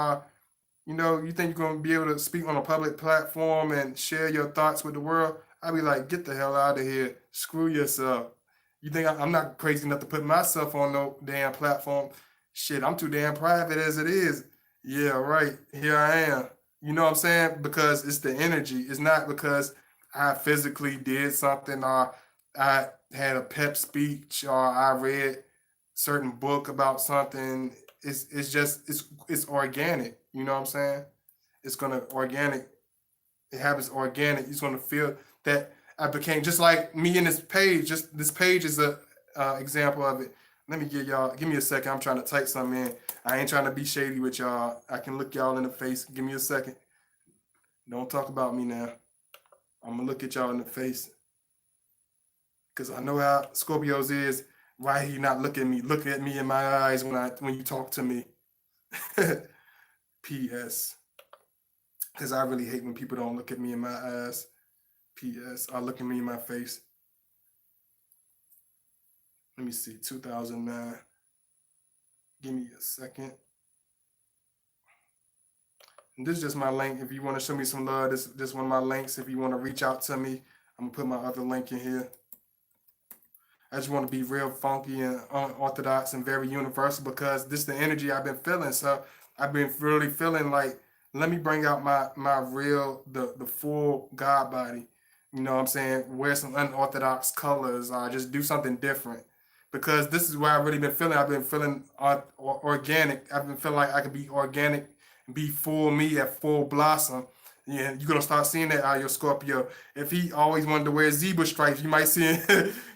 S1: You think you're gonna be able to speak on a public platform and share your thoughts with the world? I'd be like, get the hell out of here. Screw yourself. You think I'm not crazy enough to put myself on no damn platform? Shit, I'm too damn private as it is. Yeah, right. Here I am. You know what I'm saying? Because it's the energy. It's not because I physically did something, or I had a pep speech, or I read certain book about something. It's just it's organic. You know what I'm saying? It's gonna organic. It happens organic. You're gonna feel that I became just like me in this page. Just this page is a example of it. Let me get y'all. Give me a second. I'm trying to type something in. I ain't trying to be shady with y'all. I can look y'all in the face. Give me a second. Don't talk about me now. I'm gonna look at y'all in the face, because I know how Scorpios is. Why he not look at me? Look at me in my eyes when you talk to me. P.S. Because I really hate when people don't look at me in my eyes. P.S. Or look at me in my face. Let me see. 2009. Give me a second. And this is just my link. If you want to show me some love, this is one of my links. If you want to reach out to me, I'm gonna put my other link in here. I just want to be real funky and unorthodox and very universal, because this is the energy I've been feeling. So I've been really feeling like, let me bring out my real, the full God body. You know what I'm saying? Wear some unorthodox colors, just do something different. Because this is where I've really been feeling. I've been feeling organic. I've been feeling like I could be organic, be full me at full blossom. Yeah, you're gonna start seeing that out of your Scorpio. If he always wanted to wear zebra stripes, you might see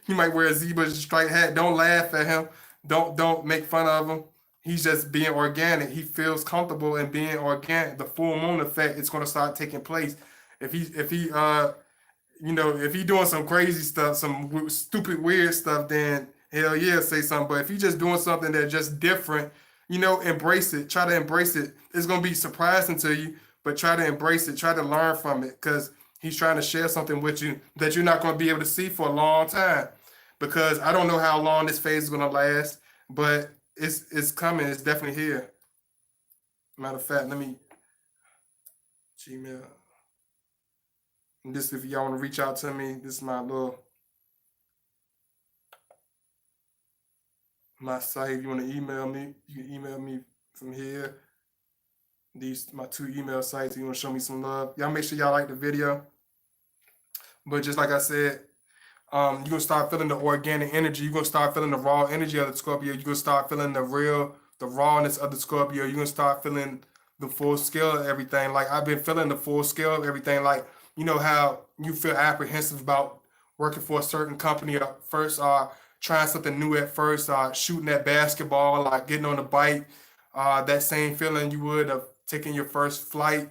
S1: he might wear a zebra stripe hat. Don't laugh at him. Don't make fun of him. He's just being organic. He feels comfortable in being organic. The full moon effect is gonna start taking place. If he doing some crazy stuff, some stupid weird stuff, then hell yeah, say something. But if he just doing something that's just different, embrace it. Try to embrace it. It's gonna be surprising to you, but try to embrace it. Try to learn from it, because he's trying to share something with you that you're not gonna be able to see for a long time. Because I don't know how long this phase is gonna last, but it's coming. It's definitely here. Matter of fact, let me Gmail. And this, if y'all want to reach out to me, this is my site. If you want to email me, you can email me from here. These my two email sites. If you want to show me some love, y'all make sure y'all like the video. But just like I said, you're gonna start feeling the organic energy. You're gonna start feeling the raw energy of the Scorpio. You're gonna start feeling the rawness of the Scorpio. You're gonna start feeling the full scale of everything. Like I've been feeling the full scale of everything. Like you know how you feel apprehensive about working for a certain company at first, trying something new at first, shooting that basketball, like getting on the bike, that same feeling you would of taking your first flight,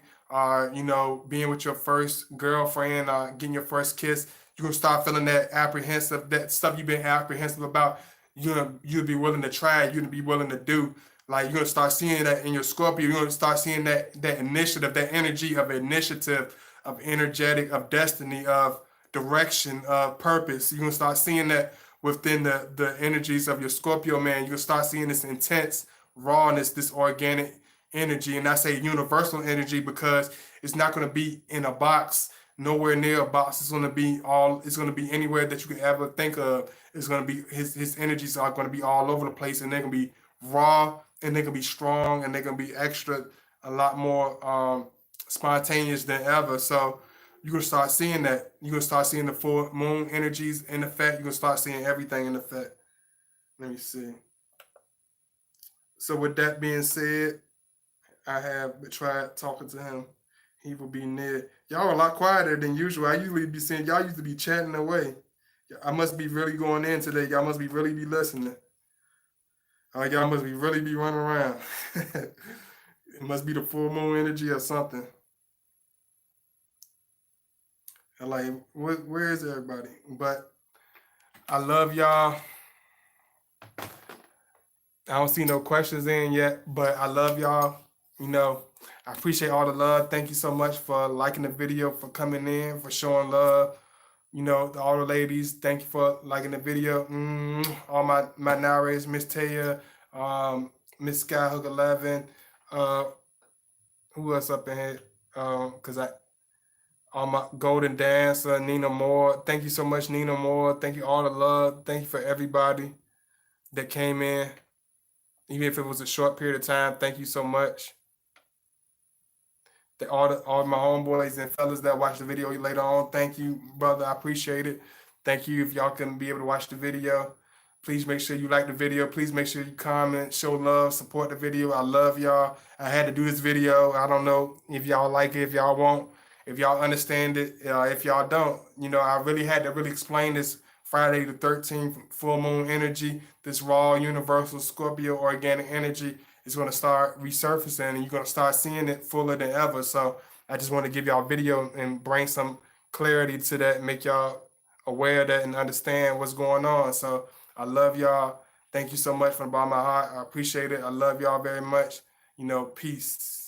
S1: being with your first girlfriend, getting your first kiss. You're gonna start feeling that apprehensive, that stuff you've been apprehensive about. You'll be willing to try. You'll be willing to do. Like you're gonna start seeing that in your Scorpio. You're gonna start seeing that initiative, that energy of initiative, of energetic, of destiny, of direction, of purpose. You're gonna start seeing that within the energies of your Scorpio man. You're gonna start seeing this intense rawness, this organic energy, and I say universal energy because it's not gonna be in a box, nowhere near a box. It's gonna be anywhere that you could ever think of. It's gonna be his energies are gonna be all over the place, and they're gonna be raw, and they're gonna be strong, and they're gonna be extra, a lot more. spontaneous than ever. So you're gonna start seeing that. You're gonna start seeing the full moon energies in effect. You're gonna start seeing everything in effect. Let me see. So with that being said, I have tried talking to him. He will be near. Y'all are a lot quieter than usual. I usually be seeing y'all used to be chatting away. I must be really going in today. Y'all must be really be listening. Y'all must be really be running around. It must be the full moon energy or something. And like, where is everybody? But I love y'all. I don't see no questions in yet, but I love y'all. You know, I appreciate all the love. Thank you so much for liking the video, for coming in, for showing love. You know, all the ladies, thank you for liking the video. All my narrators, Miss Taya, Miss Skyhook 11, uh, who else up in here? Cause I all my golden dancer, Nina Moore. Thank you so much, Nina Moore. Thank you all the love. Thank you for everybody that came in, even if it was a short period of time. Thank you so much. All my homeboys and fellas that watch the video later on. Thank you, brother. I appreciate it. Thank you. If y'all couldn't be able to watch the video, please make sure you like the video. Please make sure you comment, show love, support the video. I love y'all. I had to do this video. I don't know if y'all like it, if y'all won't, if y'all understand it, if y'all don't. You know, I really had to really explain this Friday the 13th full moon energy, this raw universal Scorpio organic energy is going to start resurfacing and you're going to start seeing it fuller than ever. So I just want to give y'all a video and bring some clarity to that, make y'all aware of that and understand what's going on. So I love y'all. Thank you so much from the bottom of my heart. I appreciate it. I love y'all very much. You know, peace.